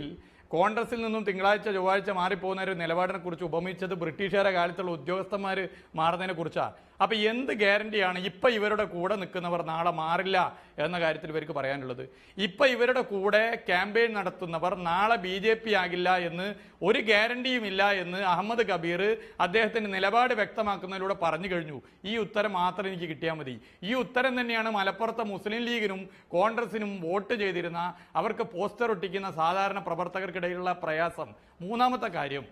[SPEAKER 6] കോൺഗ്രസിൽ നിന്നും തിങ്കളാഴ്ച ചൊവ്വാഴ്ച മാറിപ്പോകുന്ന ഒരു നിലപാടിനെ കുറിച്ച് ഉപമിച്ചത് ബ്രിട്ടീഷുകാരുടെ കാലത്തുള്ള ഉദ്യോഗസ്ഥന്മാർ മാറുന്നതിനെ കുറിച്ചാണ്. അപ്പോൾ എന്ത് ഗ്യാരണ്ടിയാണ് ഇപ്പം ഇവരുടെ കൂടെ നിൽക്കുന്നവർ നാളെ മാറില്ല എന്ന കാര്യത്തിൽ ഇവർക്ക് പറയാനുള്ളത്? ഇപ്പം ഇവരുടെ കൂടെ ക്യാമ്പയിൻ നടത്തുന്നവർ നാളെ ബി.ജെ.പി. ആകില്ല എന്ന് ഒരു ഗ്യാരണ്ടിയുമില്ല എന്ന് അഹമ്മദ് കബീർ അദ്ദേഹത്തിൻ്റെ നിലപാട് വ്യക്തമാക്കുന്നതിലൂടെ പറഞ്ഞു കഴിഞ്ഞു. ഈ ഉത്തരം മാത്രം എനിക്ക് കിട്ടിയാൽ മതി. ഈ ഉത്തരം തന്നെയാണ് മലപ്പുറത്തെ മുസ്ലിം ലീഗിനും കോൺഗ്രസിനും വോട്ട് ചെയ്തിരുന്ന അവർക്ക് പോസ്റ്റർ ഒട്ടിക്കുന്ന സാധാരണ പ്രവർത്തകർക്കിടയിലുള്ള പ്രയാസം. മൂന്നാമത്തെ കാര്യം,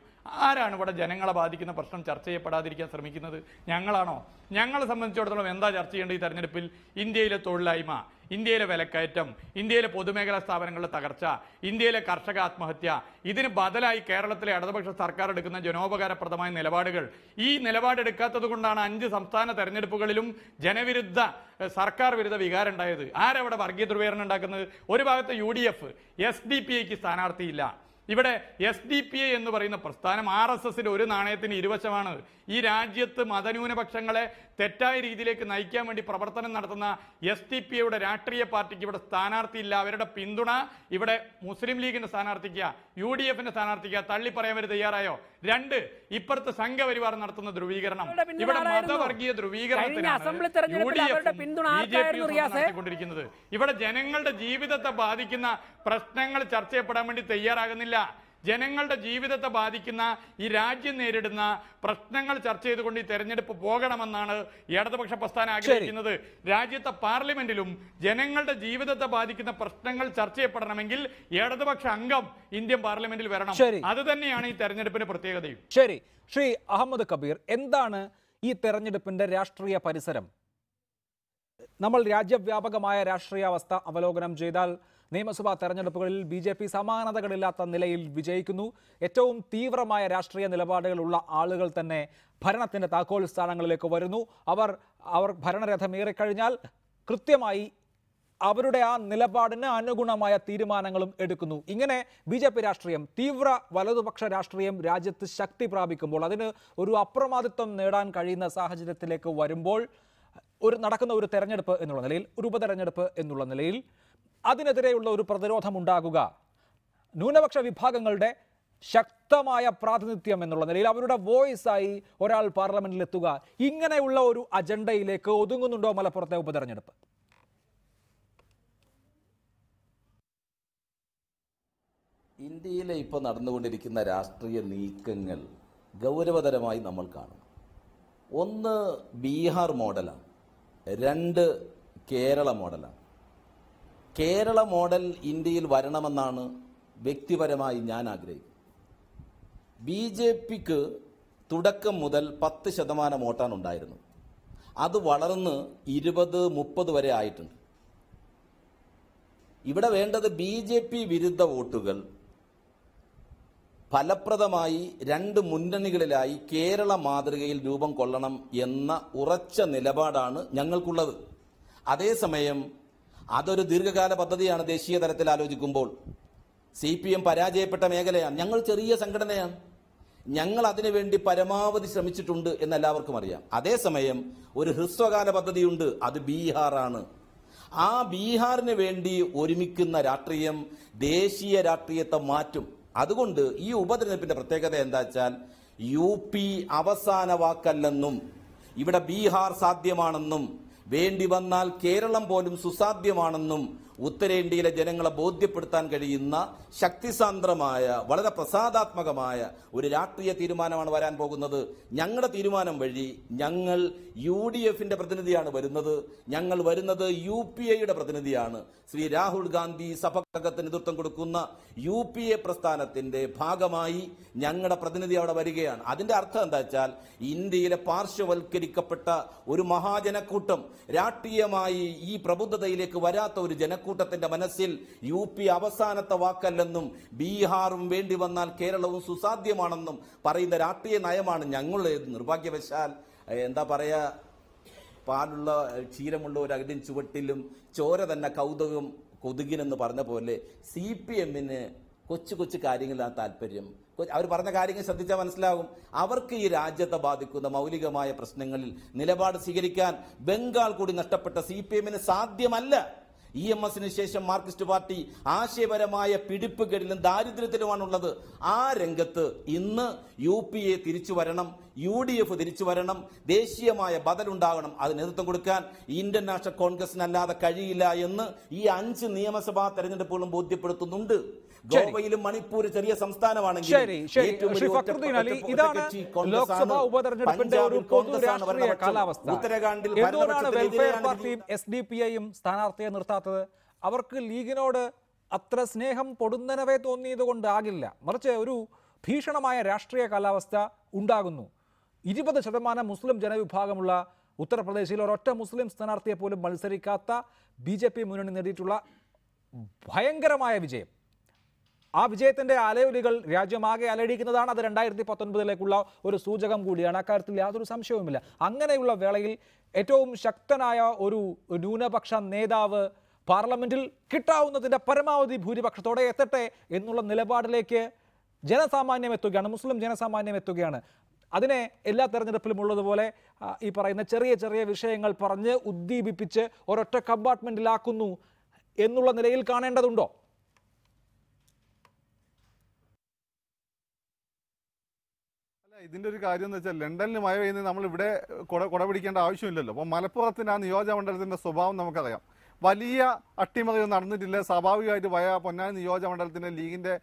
[SPEAKER 6] ആരാണ് ഇവിടെ ജനങ്ങളെ ബാധിക്കുന്ന പ്രശ്നം ചർച്ച ചെയ്യപ്പെടാതിരിക്കാൻ ശ്രമിക്കുന്നത്? ഞങ്ങളാണോ? ഞങ്ങളെ സംബന്ധിച്ചിടത്തോളം എന്താ ചർച്ച ചെയ്യേണ്ടത് ഈ തെരഞ്ഞെടുപ്പിൽ? ഇന്ത്യയിലെ തൊഴിലില്ലായ്മ, ഇന്ത്യയിലെ വിലക്കയറ്റം, ഇന്ത്യയിലെ പൊതുമേഖലാ സ്ഥാപനങ്ങളുടെ തകർച്ച, ഇന്ത്യയിലെ കർഷക ആത്മഹത്യ, ഇതിന് ബദലായി കേരളത്തിലെ ഇടതുപക്ഷ സർക്കാർ എടുക്കുന്ന ജനോപകാരപ്രദമായ നിലപാടുകൾ. ഈ നിലപാടെടുക്കാത്തത് കൊണ്ടാണ് 5 സംസ്ഥാന തെരഞ്ഞെടുപ്പുകളിലും ജനവിരുദ്ധ സർക്കാർ വിരുദ്ധ വികാരം ഉണ്ടായത്. ആരവിടെ വർഗീയ ധ്രുവീകരണം ഉണ്ടാക്കുന്നത്? ഒരു ഭാഗത്ത് UDF, SDP സ്ഥാനാർത്ഥിയില്ല. ഇവിടെ SDP എന്ന് പറയുന്ന പ്രസ്ഥാനം RSSന്റെ ഒരു നാണയത്തിന് ഇരുവശമാണ്. ഈ രാജ്യത്ത് മതന്യൂനപക്ഷങ്ങളെ തെറ്റായ രീതിയിലേക്ക് നയിക്കാൻ വേണ്ടി പ്രവർത്തനം നടത്തുന്ന SDP രാഷ്ട്രീയ പാർട്ടിക്ക് ഇവിടെ സ്ഥാനാർത്ഥിയില്ല. അവരുടെ പിന്തുണ ഇവിടെ മുസ്ലിം ലീഗിന്റെ സ്ഥാനാർത്ഥിക്കുക, UDFന്റെ സ്ഥാനാർത്ഥിക്കുക തള്ളിപ്പറയാൻ അവർ തയ്യാറായോ? 2, ഇപ്പുറത്ത് സംഘപരിവാർ നടത്തുന്ന ധ്രുവീകരണം. ഇവിടെ മതവർഗീയ ധ്രുവീകരണത്തിനാണ് നടത്തിക്കൊണ്ടിരിക്കുന്നത്. ഇവിടെ ജനങ്ങളുടെ ജീവിതത്തെ ബാധിക്കുന്ന പ്രശ്നങ്ങൾ ചർച്ച ചെയ്യപ്പെടാൻ വേണ്ടി തയ്യാറാകുന്നില്ല. ജനങ്ങളുടെ ജീവിതത്തെ ബാധിക്കുന്ന ഈ രാജ്യം നേരിടുന്ന പ്രശ്നങ്ങൾ ചർച്ച ചെയ്തുകൊണ്ട് ഈ തെരഞ്ഞെടുപ്പ് പോകണമെന്നാണ് ഇടതുപക്ഷ പ്രസ്ഥാനം ആഗ്രഹിക്കുന്നത്. രാജ്യത്തെ പാർലമെന്റിലും ജനങ്ങളുടെ ജീവിതത്തെ ബാധിക്കുന്ന പ്രശ്നങ്ങൾ ചർച്ച ചെയ്യപ്പെടണമെങ്കിൽ ഇടതുപക്ഷ അംഗം ഇന്ത്യൻ പാർലമെന്റിൽ വരണം. അത് തന്നെയാണ് ഈ തെരഞ്ഞെടുപ്പിന്റെ പ്രത്യേകതയും.
[SPEAKER 1] ശരി, ശ്രീ അഹമ്മദ് കബീർ, എന്താണ് ഈ തെരഞ്ഞെടുപ്പിന്റെ രാഷ്ട്രീയ പരിസരം? നമ്മൾ രാജ്യവ്യാപകമായ രാഷ്ട്രീയാവസ്ഥ അവലോകനം ചെയ്താൽ നിയമസഭാ തെരഞ്ഞെടുപ്പുകളിൽ ബി.ജെ.പി. സമാനതകളില്ലാത്ത നിലയിൽ വിജയിക്കുന്നു. ഏറ്റവും തീവ്രമായ രാഷ്ട്രീയ നിലപാടുകളുള്ള ആളുകൾ തന്നെ ഭരണത്തിൻ്റെ താക്കോൽ സ്ഥാനങ്ങളിലേക്ക് വരുന്നു. അവർ ഭരണരഥമേറിക്കഴിഞ്ഞാൽ കൃത്യമായി അവരുടെ ആ നിലപാടിന് അനുഗുണമായ തീരുമാനങ്ങളും എടുക്കുന്നു. ഇങ്ങനെ ബി.ജെ.പി. രാഷ്ട്രീയം, തീവ്ര വലതുപക്ഷ രാഷ്ട്രീയം രാജ്യത്ത് ശക്തി പ്രാപിക്കുമ്പോൾ, അതിന് ഒരു അപ്രമാദിത്വം നേടാൻ കഴിയുന്ന സാഹചര്യത്തിലേക്ക് വരുമ്പോൾ നടക്കുന്ന ഒരു തെരഞ്ഞെടുപ്പ് എന്നുള്ള നിലയിൽ, ഒരു ഉപതെരഞ്ഞെടുപ്പ് എന്നുള്ള നിലയിൽ അതിനെതിരെയുള്ള ഒരു പ്രതിരോധമുണ്ടാകുക, ന്യൂനപക്ഷ വിഭാഗങ്ങളുടെ ശക്തമായ പ്രാതിനിധ്യം എന്നുള്ള നിലയിൽ അവരുടെ വോയിസായി ഒരാൾ പാർലമെന്റിൽ എത്തുക, ഇങ്ങനെയുള്ള ഒരു അജണ്ടയിലേക്ക് ഒതുങ്ങുന്നുണ്ടോ മലപ്പുറത്തെ ഉപതെരഞ്ഞെടുപ്പ്?
[SPEAKER 7] ഇന്ത്യയിലെ ഇപ്പോൾ നടന്നുകൊണ്ടിരിക്കുന്ന രാഷ്ട്രീയ നീക്കങ്ങൾ ഗൗരവതരമായി നമ്മൾ കാണും. 1 ബീഹാർ മോഡലാണ്, 2 കേരള മോഡലാണ്. കേരള മോഡൽ ഇന്ത്യയിൽ വരണമെന്നാണ് വ്യക്തിപരമായി ഞാൻ ആഗ്രഹിക്കുന്നത്. ബി.ജെ.പിക്ക് തുടക്കം മുതൽ 10% വോട്ടാണ് ഉണ്ടായിരുന്നത്. അത് വളർന്ന് 20-30 വരെ ആയിട്ടുണ്ട്. ഇവിടെ വേണ്ടത് BJP വിരുദ്ധ വോട്ടുകൾ ഫലപ്രദമായി 2 മുന്നണികളിലായി കേരള മാതൃകയിൽ രൂപം കൊള്ളണം എന്ന ഉറച്ച നിലപാടാണ് ഞങ്ങൾക്കുള്ളത്. അതേസമയം അതൊരു ദീർഘകാല പദ്ധതിയാണ്. ദേശീയ തലത്തിൽ ആലോചിക്കുമ്പോൾ CPM പരാജയപ്പെട്ട മേഖലയാണ്. ഞങ്ങൾ ചെറിയ സംഘടനയാണ്. ഞങ്ങൾ അതിനുവേണ്ടി പരമാവധി ശ്രമിച്ചിട്ടുണ്ട് എന്ന് എല്ലാവർക്കും അറിയാം. അതേസമയം ഒരു ഹ്രസ്വകാല പദ്ധതിയുണ്ട്, അത് ബീഹാറാണ്. ആ ബീഹാറിന് വേണ്ടി ഒരുമിക്കുന്ന രാഷ്ട്രീയം ദേശീയ രാഷ്ട്രീയത്തെ മാറ്റും. അതുകൊണ്ട് ഈ ഉപതെരഞ്ഞെടുപ്പിന്റെ പ്രത്യേകത എന്താ വെച്ചാൽ UP അവസാന വാക്കല്ലെന്നും ഇവിടെ ബീഹാർ സാധ്യമാണെന്നും വേണ്ടി വന്നാൽ കേരളം പോലും സുസാധ്യമാണെന്നും ഉത്തരേന്ത്യയിലെ ജനങ്ങളെ ബോധ്യപ്പെടുത്താൻ കഴിയുന്ന ശക്തിസാന്ദ്രമായ വളരെ പ്രസാദാത്മകമായ ഒരു രാഷ്ട്രീയ തീരുമാനമാണ് വരാൻ പോകുന്നത്. ഞങ്ങളുടെ തീരുമാനം വഴി ഞങ്ങൾ UDFന്റെ പ്രതിനിധിയാണ് വരുന്നത്. ഞങ്ങൾ വരുന്നത് UPAയുടെ പ്രതിനിധിയാണ്. ശ്രീ രാഹുൽ ഗാന്ധി സഭക്കകത്ത് നേതൃത്വം കൊടുക്കുന്ന UPA പ്രസ്ഥാനത്തിന്റെ ഭാഗമായി ഞങ്ങളുടെ പ്രതിനിധി അവിടെ വരികയാണ്. അതിന്റെ അർത്ഥം എന്താ വെച്ചാൽ ഇന്ത്യയിലെ പാർശ്വവൽക്കരിക്കപ്പെട്ട ഒരു മഹാജനക്കൂട്ടം, രാഷ്ട്രീയമായി ഈ പ്രബുദ്ധതയിലേക്ക് വരാത്ത ഒരു ജനക്കൂട്ടത്തിന്റെ മനസ്സിൽ UP അവസാനത്തെ വാക്കല്ലെന്നും ബീഹാറും വേണ്ടി വന്നാൽ കേരളവും സുസാധ്യമാണെന്നും പറയുന്ന രാഷ്ട്രീയ നയമാണ് ഞങ്ങളുടേത്. നിർഭാഗ്യവശാൽ എന്താ പറയാ, പാലുള്ള ക്ഷീരമുള്ള ഒരു അകിടിൻ ചുവട്ടിലും ചോര തന്നെ കൗതുകം കൊതുകിനെന്ന് പറഞ്ഞ പോലെ CPMന് കൊച്ചു കൊച്ചു കാര്യങ്ങളിലാണ് താല്പര്യം. അവർ പറഞ്ഞ കാര്യങ്ങൾ ശ്രദ്ധിച്ചാൽ മനസ്സിലാകും. അവർക്ക് ഈ രാജ്യത്തെ ബാധിക്കുന്ന മൗലികമായ പ്രശ്നങ്ങളിൽ നിലപാട് സ്വീകരിക്കാൻ ബംഗാൾ കൂടി നഷ്ടപ്പെട്ട CPMന് സാധ്യമല്ല. EMSന് ശേഷം മാർക്സിസ്റ്റ് പാർട്ടി ആശയപരമായ പിടിപ്പുകേടിലും ദാരിദ്ര്യത്തിലുമാണുള്ളത്. ആ രംഗത്ത് ഇന്ന് UPA തിരിച്ചു വരണം, UDF തിരിച്ചു വരണം, ദേശീയമായ ബദലുണ്ടാകണം. അത് നേതൃത്വം കൊടുക്കാൻ ഇന്ത്യൻ നാഷണൽ കോൺഗ്രസിനല്ലാതെ കഴിയില്ല എന്ന് ഈ 5 നിയമസഭാ തെരഞ്ഞെടുപ്പുകളും ബോധ്യപ്പെടുത്തുന്നുണ്ട്. ഗോവയിലും മണിപ്പൂർ ചെറിയ സംസ്ഥാനമാണെങ്കിൽ
[SPEAKER 1] ഉത്തരാഖണ്ഡിൽ SDPIയും സ്ഥാനാർത്ഥിയെ നിർത്താത്തത് അവർക്ക് ലീഗിനോട് അത്ര സ്നേഹം പൊടുന്നനവേ തോന്നിയത് കൊണ്ടാകില്ല, മറിച്ച് ഒരു ഭീഷണമായ രാഷ്ട്രീയ കാലാവസ്ഥ ഉണ്ടാകുന്നു. 20% മുസ്ലിം ജനവിഭാഗമുള്ള ഉത്തർപ്രദേശിൽ ഒരൊറ്റ മുസ്ലിം സ്ഥാനാർത്ഥിയെ പോലും മത്സരിക്കാത്ത BJP മുന്നണി നേടിയിട്ടുള്ള ഭയങ്കരമായ വിജയം, ആ വിജയത്തിൻ്റെ അലയൊലികൾ രാജ്യമാകെ അലടിക്കുന്നതാണ്. അത് 2019 ഒരു സൂചകം കൂടിയാണ്. അക്കാര്യത്തിൽ യാതൊരു സംശയവുമില്ല. അങ്ങനെയുള്ള വേളയിൽ ഏറ്റവും ശക്തനായ ഒരു ന്യൂനപക്ഷ നേതാവ് പാർലമെന്റിൽ കിട്ടാവുന്നതിൻ്റെ പരമാവധി ഭൂരിപക്ഷത്തോടെ എത്തട്ടെ എന്നുള്ള നിലപാടിലേക്ക് ജനസാമാന്യം എത്തുകയാണ്, മുസ്ലിം ജനസാമാന്യം എത്തുകയാണ്. അതിനെ എല്ലാ തെരഞ്ഞെടുപ്പിലും ഉള്ളതുപോലെ ഈ പറയുന്ന ചെറിയ ചെറിയ വിഷയങ്ങൾ പറഞ്ഞ് ഉദ്ദീപിപ്പിച്ച് ഒരൊറ്റ കമ്പാർട്ട്മെന്റിലാക്കുന്നു എന്നുള്ള നിലയിൽ കാണേണ്ടതുണ്ടോ?
[SPEAKER 8] ഇതിൻ്റെ ഒരു കാര്യം എന്ന് വെച്ചാൽ ലണ്ടനിൽ മഴ പെയ്യുന്നത് നമ്മളിവിടെ കുട പിടിക്കേണ്ട ആവശ്യമില്ലല്ലോ. അപ്പോൾ മലപ്പുറത്തിന് ആ നിയോജകമണ്ഡലത്തിൻ്റെ സ്വഭാവം നമുക്കറിയാം. വലിയ അട്ടിമറിയൊന്നും നടന്നിട്ടില്ല. സ്വാഭാവികമായിട്ട് പൊന്നാനി നിയോജകമണ്ഡലത്തിൻ്റെ ലീഗിൻ്റെ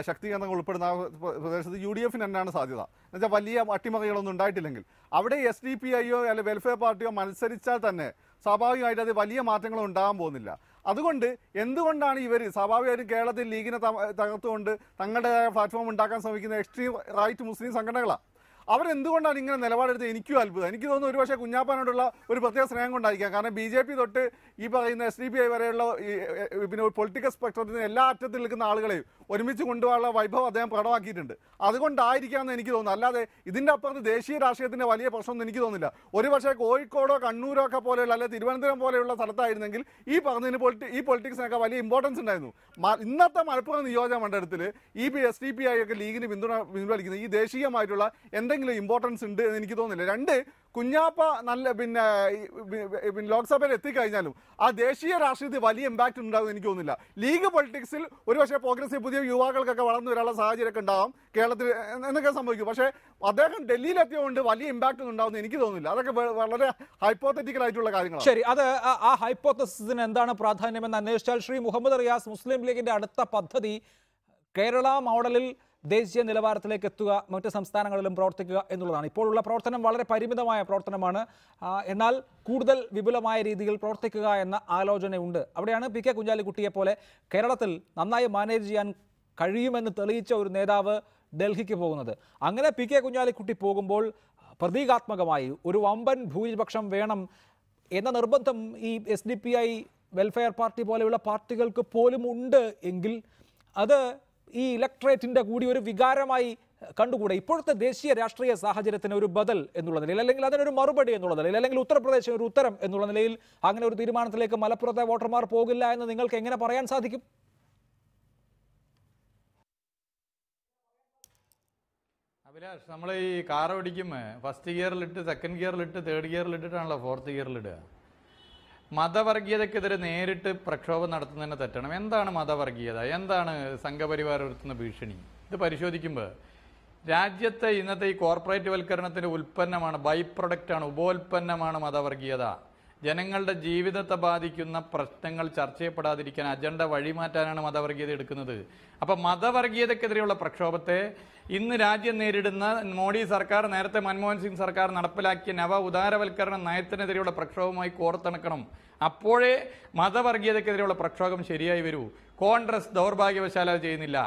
[SPEAKER 8] ശക്തി കേന്ദ്രങ്ങൾ ഉൾപ്പെടുന്ന പ്രദേശത്ത് UDFന് തന്നെയാണ് സാധ്യത. എന്നുവെച്ചാൽ വലിയ അട്ടിമറികളൊന്നും ഉണ്ടായിട്ടില്ലെങ്കിൽ അവിടെ SDPIയോ അല്ലെങ്കിൽ വെൽഫെയർ പാർട്ടിയോ മത്സരിച്ചാൽ തന്നെ സ്വാഭാവികമായിട്ട് അത് വലിയ മാറ്റങ്ങളും ഉണ്ടാകാൻ പോകുന്നില്ല. അതുകൊണ്ട് എന്തുകൊണ്ടാണ് ഇവർ സ്വാഭാവികമായിട്ടും കേരളത്തിൽ ലീഗിനെ തകർത്തുകൊണ്ട് തങ്ങളുടേതായ പ്ലാറ്റ്ഫോം ഉണ്ടാക്കാൻ ശ്രമിക്കുന്ന എക്സ്ട്രീം റൈറ്റ് മുസ്ലിം സംഘടനകളാണ്? അവരെന്തുകൊണ്ടാണ് ഇങ്ങനെ നിലപാടെടുത്ത് എനിക്കും അത്ഭുതം. എനിക്ക് തോന്നുന്നു ഒരുപക്ഷെ കുഞ്ഞാപ്പാനോടുള്ള ഒരു പ്രത്യേക സ്നേഹം കൊണ്ടായിരിക്കാം. കാരണം BJP തൊട്ട് ഈ പറയുന്ന SDPI വരെയുള്ള പിന്നെ പൊളിറ്റിക്കൽ സ്പെക്ട്രത്തിന് എല്ലാ അറ്റത്തിൽ നിൽക്കുന്ന ആളുകളെയും ഒരുമിച്ച് കൊണ്ടുപോകാനുള്ള വൈഭവം അദ്ദേഹം പ്രകടമാക്കിയിട്ടുണ്ട്. അതുകൊണ്ടായിരിക്കാമെന്ന് എനിക്ക് തോന്നുന്നു. അല്ലാതെ ഇതിൻ്റെ അപ്പുറത്ത് ദേശീയ രാഷ്ട്രീയത്തിൻ്റെ വലിയ പ്രശ്നമൊന്നും എനിക്ക് തോന്നുന്നില്ല. ഒരുപക്ഷെ കോഴിക്കോടോ കണ്ണൂരോ ഒക്കെ പോലെയുള്ള അല്ലെങ്കിൽ തിരുവനന്തപുരം പോലെയുള്ള സ്ഥലത്തായിരുന്നെങ്കിൽ ഈ പറഞ്ഞതിന് ഈ പൊളിറ്റിക്സിനൊക്കെ വലിയ ഇമ്പോർട്ടൻസ് ഉണ്ടായിരുന്നു. ഇന്നത്തെ മലപ്പുറം നിയോജക മണ്ഡലത്തിൽ ഈ SDPI ഒക്കെ ലീഗിന് പിന്തുണയ്ക്കുന്നത് ഈ ദേശീയമായിട്ടുള്ള എന്തെങ്കിലും ഇമ്പോർട്ടൻസ് ഉണ്ട് എന്ന് എനിക്ക് തോന്നുന്നില്ല. 2, കുഞ്ഞാപ്പ നല്ല പിന്നെ ലോക്സഭയിൽ എത്തിക്കഴിഞ്ഞാലും ആ ദേശീയ രാഷ്ട്രീയത്തിൽ വലിയ ഇമ്പാക്റ്റ് ഉണ്ടാകും എനിക്ക് തോന്നുന്നില്ല. ലീഗ് പൊളിറ്റിക്സിൽ ഒരുപക്ഷെ പ്രോഗ്രസീവ് പുതിയ യുവാക്കൾക്കൊക്കെ വളർന്നു വരാനുള്ള സാഹചര്യമൊക്കെ ഉണ്ടാകും കേരളത്തിൽ എന്നൊക്കെ സംഭവിക്കും. പക്ഷേ അദ്ദേഹം ഡൽഹിയിലെത്തിയതുകൊണ്ട് വലിയ ഇമ്പാക്റ്റ് ഒന്നും ഉണ്ടാകുമെന്ന് എനിക്ക് തോന്നുന്നില്ല. അതൊക്കെ വളരെ ഹൈപ്പോത്തറ്റിക്കൽ ആയിട്ടുള്ള കാര്യങ്ങളാണ്.
[SPEAKER 1] ശരി, അത് ആ ഹൈപ്പോത്തസിന് എന്താണ് പ്രാധാന്യമെന്ന് അന്വേഷിച്ചാൽ ശ്രീ മുഹമ്മദ് റിയാസ്, മുസ്ലിം ലീഗിന്റെ അടുത്ത പദ്ധതി കേരള മോഡലിൽ ദേശീയ നിലവാരത്തിലേക്ക് എത്തുക, മറ്റ് സംസ്ഥാനങ്ങളിലും പ്രവർത്തിക്കുക എന്നുള്ളതാണ്. ഇപ്പോഴുള്ള പ്രവർത്തനം വളരെ പരിമിതമായ പ്രവർത്തനമാണ്. എന്നാൽ കൂടുതൽ വിപുലമായ രീതിയിൽ പ്രവർത്തിക്കുക എന്ന ആലോചനയുണ്ട്. അവിടെയാണ് PK കുഞ്ഞാലിക്കുട്ടിയെ പോലെ കേരളത്തിൽ നന്നായി മാനേജ് ചെയ്യാൻ കഴിയുമെന്ന് തെളിയിച്ച ഒരു നേതാവ് ഡൽഹിക്ക് പോകുന്നത്. അങ്ങനെ PK കുഞ്ഞാലിക്കുട്ടി പോകുമ്പോൾ പ്രതീകാത്മകമായി ഒരു വമ്പൻ ഭൂരിപക്ഷം വേണം എന്ന നിർബന്ധം ഈ SDPI വെൽഫെയർ പാർട്ടി പോലെയുള്ള പാർട്ടികൾക്ക് പോലും ഉണ്ട് എങ്കിൽ അത് ഈ ഇലക്ട്രേറ്റിൻ്റെ കൂടി ഒരു വികാരമായി കണ്ടുകൂടെ? ഇപ്പോഴത്തെ ദേശീയ രാഷ്ട്രീയ സാഹചര്യത്തിന് ഒരു ബദൽ എന്നുള്ള നിലയിൽ, അല്ലെങ്കിൽ അതിനൊരു മറുപടി എന്നുള്ള നിലയിൽ, അല്ലെങ്കിൽ ഉത്തർപ്രദേശിന് ഒരു ഉത്തരം എന്നുള്ള നിലയിൽ അങ്ങനെ ഒരു തീരുമാനത്തിലേക്ക് മലപ്പുറത്തെ വോട്ടർമാർ പോകില്ല എന്ന് നിങ്ങൾക്ക് എങ്ങനെ പറയാൻ സാധിക്കും?
[SPEAKER 6] അഭിലാഷ്, നമ്മൾ ഈ കാർ ഓടിക്കുമ്പോൾ ഫസ്റ്റ് ഗിയറിലിട്ട്, സെക്കൻഡ് ഗിയറിലിട്ട്, തേർഡ് ഗിയറിലിട്ടിട്ടാണല്ലോ ഫോർത്ത് ഗിയറിലിടുക. മതവർഗീയതയ്ക്കെതിരെ നേരിട്ട് പ്രക്ഷോഭം നടത്തുന്നതിനെ തെറ്റണം. എന്താണ് മതവർഗീയത? എന്താണ് സംഘപരിവാർ ഉയർത്തുന്ന ഭീഷണി? ഇത് പരിശോധിക്കുമ്പോൾ രാജ്യത്തെ ഇന്നത്തെ ഈ കോർപ്പറേറ്റ് വൽക്കരണത്തിൻ്റെ ഉൽപ്പന്നമാണ്, ബൈ പ്രൊഡക്റ്റാണ്, ഉപോൽപ്പന്നമാണ് മതവർഗീയത. ജനങ്ങളുടെ ജീവിതത്തെ ബാധിക്കുന്ന പ്രശ്നങ്ങൾ ചർച്ച ചെയ്യപ്പെടാതിരിക്കാൻ അജണ്ട വഴിമാറ്റാനാണ് മതവർഗീയത എടുക്കുന്നത്. അപ്പം മതവർഗീയതയ്ക്കെതിരെയുള്ള പ്രക്ഷോഭത്തെ ഇന്ന് രാജ്യം നേരിടുന്ന മോഡി സർക്കാർ, നേരത്തെ മൻമോഹൻ സിംഗ് സർക്കാർ നടപ്പിലാക്കിയ നവ ഉദാരവൽക്കരണ നയത്തിനെതിരെയുള്ള പ്രക്ഷോഭവുമായി കോർത്തിണക്കണം. അപ്പോഴേ മതവർഗീയതയ്ക്കെതിരെയുള്ള പ്രക്ഷോഭം ശരിയായി വരൂ. കോൺഗ്രസ് ദൗർഭാഗ്യവശാൽ അത് ചെയ്യുന്നില്ല.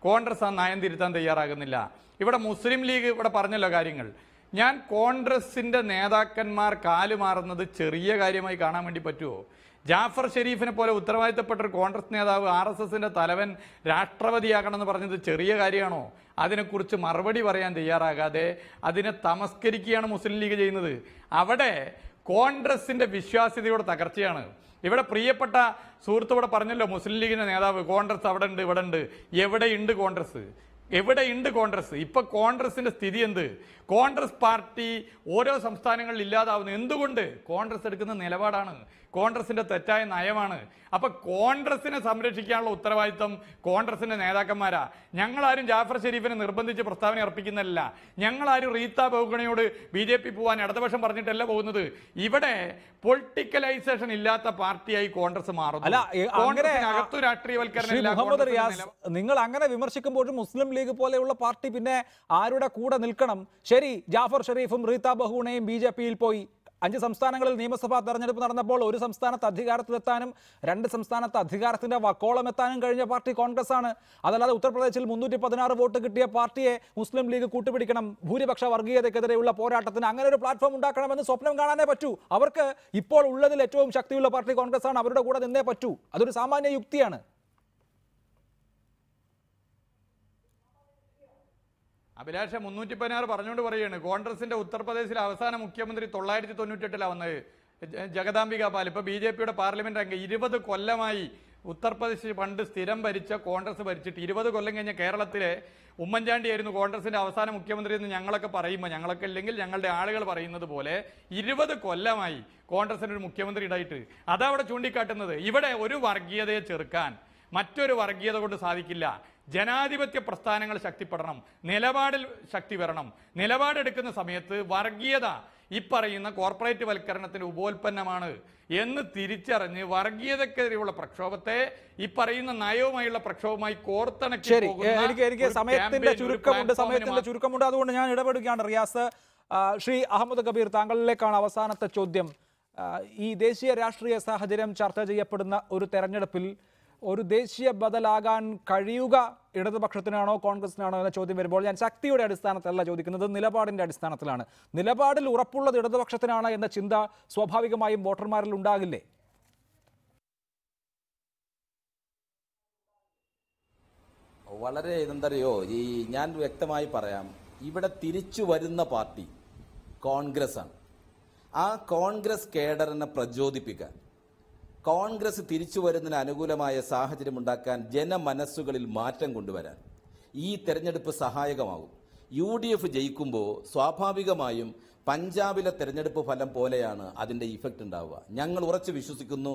[SPEAKER 6] കോൺഗ്രസ് ആ നയം തിരുത്താൻ തയ്യാറാകുന്നില്ല. ഇവിടെ മുസ്ലിം ലീഗ് ഇവിടെ പറഞ്ഞല്ലോ കാര്യങ്ങൾ. ഞാൻ കോൺഗ്രസിൻ്റെ നേതാക്കന്മാർ കാലുമാറുന്നത് ചെറിയ കാര്യമായി കാണാൻ വേണ്ടി പറ്റുമോ? ജാഫർ ഷെരീഫിനെ പോലെ ഉത്തരവാദിത്തപ്പെട്ട ഒരു കോൺഗ്രസ് നേതാവ്, RSSന്റെ തലവൻ രാഷ്ട്രപതിയാകണമെന്ന് പറഞ്ഞത് ചെറിയ കാര്യമാണോ? അതിനെക്കുറിച്ച് മറുപടി പറയാൻ തയ്യാറാകാതെ അതിനെ തമസ്കരിക്കുകയാണ് മുസ്ലിം ലീഗ് ചെയ്യുന്നത്. അവിടെ കോൺഗ്രസിൻ്റെ വിശ്വാസ്യതയുടെ തകർച്ചയാണ്. ഇവിടെ പ്രിയപ്പെട്ട സുഹൃത്ത് ഇവിടെ പറഞ്ഞല്ലോ, മുസ്ലിം ലീഗിൻ്റെ നേതാവ്, കോൺഗ്രസ് അവിടെ ഉണ്ട്, ഇവിടെ ഉണ്ട്. എവിടെയുണ്ട് കോൺഗ്രസ്? എവിടെയുണ്ട് കോൺഗ്രസ്? ഇപ്പൊ കോൺഗ്രസിന്റെ സ്ഥിതി എന്ത്? കോൺഗ്രസ് പാർട്ടി ഓരോ സംസ്ഥാനങ്ങളിൽ ഇല്ലാതാവുന്നു. എന്തുകൊണ്ട്? കോൺഗ്രസ് എടുക്കുന്ന നിലപാടാണ്, കോൺഗ്രസിന്റെ തെറ്റായ നയമാണ്. അപ്പൊ കോൺഗ്രസിനെ സംരക്ഷിക്കാനുള്ള ഉത്തരവാദിത്വം കോൺഗ്രസിന്റെ നേതാക്കന്മാരാ. ഞങ്ങളാരും ജാഫർ ഷെരീഫിനെ നിർബന്ധിച്ച് പ്രസ്താവന അർപ്പിക്കുന്നില്ല. ഞങ്ങളാരും റീത്ത ബഹുഗുണയോട് BJP പോവാൻ ഇടതുപക്ഷം പറഞ്ഞിട്ടല്ല പോകുന്നത്. ഇവിടെ പൊളിറ്റിക്കലൈസേഷൻ ഇല്ലാത്ത പാർട്ടിയായി കോൺഗ്രസ് മാറുന്നു. അകത്തു രാഷ്ട്രീയവൽക്കരണം.
[SPEAKER 1] നിങ്ങൾ അങ്ങനെ വിമർശിക്കുമ്പോഴും മുസ്ലിം ലീഗ് പോലെയുള്ള പാർട്ടി പിന്നെ ആരുടെ കൂടെ നിൽക്കണം? ശരി, ജാഫർ ഷെരീഫും റീത്ത ബഹുഗുണയും BJP-യിൽ പോയി. 5 സംസ്ഥാനങ്ങളിൽ നിയമസഭാ തെരഞ്ഞെടുപ്പ് നടന്നപ്പോൾ ഒരു സംസ്ഥാനത്ത് അധികാരത്തിലെത്താനും 2 സംസ്ഥാനത്ത് അധികാരത്തിന്റെ വക്കോളം എത്താനും കഴിഞ്ഞ പാർട്ടി കോൺഗ്രസ് ആണ്. അതല്ലാതെ ഉത്തർപ്രദേശിൽ 316 വോട്ട് കിട്ടിയ പാർട്ടിയെ മുസ്ലിം ലീഗ് കൂട്ടുപിടിക്കണം, ഭൂരിപക്ഷ വർഗീയതയ്ക്കെതിരെയുള്ള പോരാട്ടത്തിന് അങ്ങനെ ഒരു പ്ലാറ്റ്ഫോം ഉണ്ടാക്കണമെന്ന് സ്വപ്നം കാണാനേ പറ്റൂ. അവർക്ക് ഇപ്പോൾ ഉള്ളതിൽ ഏറ്റവും ശക്തിയുള്ള പാർട്ടി കോൺഗ്രസ് ആണ്, അവരുടെ കൂടെ നിന്നേ പറ്റൂ. അതൊരു സാമാന്യ യുക്തിയാണ്.
[SPEAKER 6] അഭിലാഷ 316 പറഞ്ഞുകൊണ്ട് പറയുകയാണ്. കോൺഗ്രസിന്റെ ഉത്തർപ്രദേശിലെ അവസാന മുഖ്യമന്ത്രി 998 വന്നത് ജഗദാംബിക പാൽ. ഇപ്പൊ BJP-യുടെ പാർലമെന്റ് അംഗം. 20 കൊല്ലമായി ഉത്തർപ്രദേശ് പണ്ട് സ്ഥിരം ഭരിച്ച കോൺഗ്രസ് ഭരിച്ചിട്ട് 20 കൊല്ലം കഴിഞ്ഞ കേരളത്തിലെ ഉമ്മൻചാണ്ടി ആയിരുന്നു കോൺഗ്രസിന്റെ അവസാന മുഖ്യമന്ത്രി എന്ന് ഞങ്ങളൊക്കെ പറയുമ്പോൾ, ഞങ്ങളൊക്കെ ഇല്ലെങ്കിൽ ഞങ്ങളുടെ ആളുകൾ പറയുന്നത് പോലെ 20 കൊല്ലമായി കോൺഗ്രസിന് ഒരു മുഖ്യമന്ത്രി ഉണ്ടായിട്ട്. അതവിടെ ചൂണ്ടിക്കാട്ടുന്നത്. ഇവിടെ ഒരു വർഗീയതയെ ചെറുക്കാൻ മറ്റൊരു വർഗീയത കൊണ്ട് സാധിക്കില്ല. ജനാധിപത്യ പ്രസ്ഥാനങ്ങൾ ശക്തിപ്പെടണം, നിലപാടിൽ ശക്തി വരണം. നിലപാടെടുക്കുന്ന സമയത്ത് വർഗീയത ഈ പറയുന്ന കോർപ്പറേറ്റ് വൽക്കരണത്തിന്റെ ഉപോൽപ്പന്നമാണ് എന്ന് തിരിച്ചറിഞ്ഞ് വർഗീയതക്കെതിരെയുള്ള പ്രക്ഷോഭത്തെ ഈ പറയുന്ന നയവുമായുള്ള പ്രക്ഷോഭവുമായി കോർത്തിണക്കി.
[SPEAKER 1] എനിക്ക് സമയത്തിന്റെ ചുരുക്കമുണ്ട്, അതുകൊണ്ട് ഞാൻ ഇടപെടുകയാണ്. റിയാസ്, ശ്രീ അഹമ്മദ് കബീർ, താങ്കളിലേക്കാണ് അവസാനത്തെ ചോദ്യം. ഈ ദേശീയ രാഷ്ട്രീയ സാഹചര്യം ചർച്ച ചെയ്യപ്പെടുന്ന ഒരു തെരഞ്ഞെടുപ്പിൽ ഒരു ദേശീയ ബദലാകാൻ കഴിയുക ഇടതുപക്ഷത്തിനാണോ കോൺഗ്രസിനാണോ എന്ന ചോദ്യം വരുമ്പോൾ ഞാൻ ശക്തിയുടെ അടിസ്ഥാനത്തിലല്ല ചോദിക്കുന്നത്, നിലപാടിൻ്റെ അടിസ്ഥാനത്തിലാണ്. നിലപാടിൽ ഉറപ്പുള്ളത് ഇടതുപക്ഷത്തിനാണ് എന്ന ചിന്ത സ്വാഭാവികമായും വോട്ടർമാരിൽ ഉണ്ടാകില്ലേ?
[SPEAKER 7] വളരെ എന്തറിയോ, ഞാൻ വ്യക്തമായി പറയാം. ഇവിടെ തിരിച്ചു വരുന്ന പാർട്ടി കോൺഗ്രസ് ആണ്. ആ കോൺഗ്രസ് കേഡറിനെ പ്രചോദിപ്പിക്കാൻ, കോൺഗ്രസ് തിരിച്ചു വരുന്നതിന് അനുകൂലമായ സാഹചര്യം ഉണ്ടാക്കാൻ, ജനമനസ്സുകളിൽ മാറ്റം കൊണ്ടുവരാൻ ഈ തെരഞ്ഞെടുപ്പ് സഹായകമാകും. UDF ജയിക്കുമ്പോൾ സ്വാഭാവികമായും പഞ്ചാബിലെ തെരഞ്ഞെടുപ്പ് ഫലം പോലെയാണ് അതിൻ്റെ ഇഫക്റ്റ് ഉണ്ടാവുക. ഞങ്ങൾ ഉറച്ചു വിശ്വസിക്കുന്നു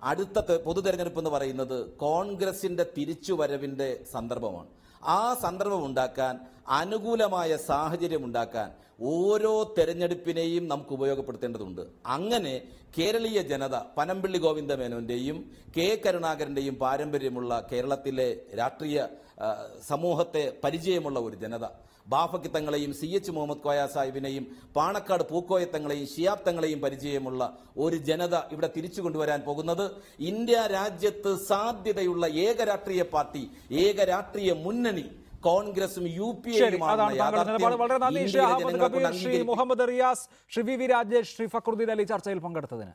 [SPEAKER 7] അടുത്ത പൊതു തെരഞ്ഞെടുപ്പ് എന്ന് പറയുന്നത് കോൺഗ്രസിന്റെ തിരിച്ചുവരവിന്റെ സന്ദർഭമാണ്. ആ സന്ദർഭം ഉണ്ടാക്കാൻ, അനുകൂലമായ സാഹചര്യം ഉണ്ടാക്കാൻ ഓരോ തെരഞ്ഞെടുപ്പിനെയും നമുക്ക് ഉപയോഗപ്പെടുത്തേണ്ടതുണ്ട്. അങ്ങനെ കേരളീയ ജനത, പനമ്പിള്ളി ഗോവിന്ദമേനോന്റെയും K കരുണാകരന്റെയും പാരമ്പര്യമുള്ള കേരളത്തിലെ രാഷ്ട്രീയ സമൂഹത്തെ പരിചയമുള്ള ഒരു ജനത, ബാഫക്കി തങ്ങളെയും CH മുഹമ്മദ് കോയ സാഹിബിനെയും പാണക്കാട് പൂക്കോയ തങ്ങളെയും ഷിയാബ് തങ്ങളെയും പരിചയമുള്ള ഒരു ജനത ഇവിടെ തിരിച്ചു കൊണ്ടുവരാൻ പോകുന്നത് ഇന്ത്യ രാജ്യത്ത് സാധ്യതയുള്ള ഏക രാഷ്ട്രീയ പാർട്ടി, ഏക രാഷ്ട്രീയ മുന്നണി കോൺഗ്രസും
[SPEAKER 1] വളരെ നന്ദി ശ്രീ അഹമ്മദ് കബീർ, ശ്രീ മുഹമ്മദ് റിയാസ്, ശ്രീ VV രാജേഷ്, ശ്രീ ഫക്രുദ്ദീൻ അലി ചർച്ചയിൽ പങ്കെടുത്തതിന്.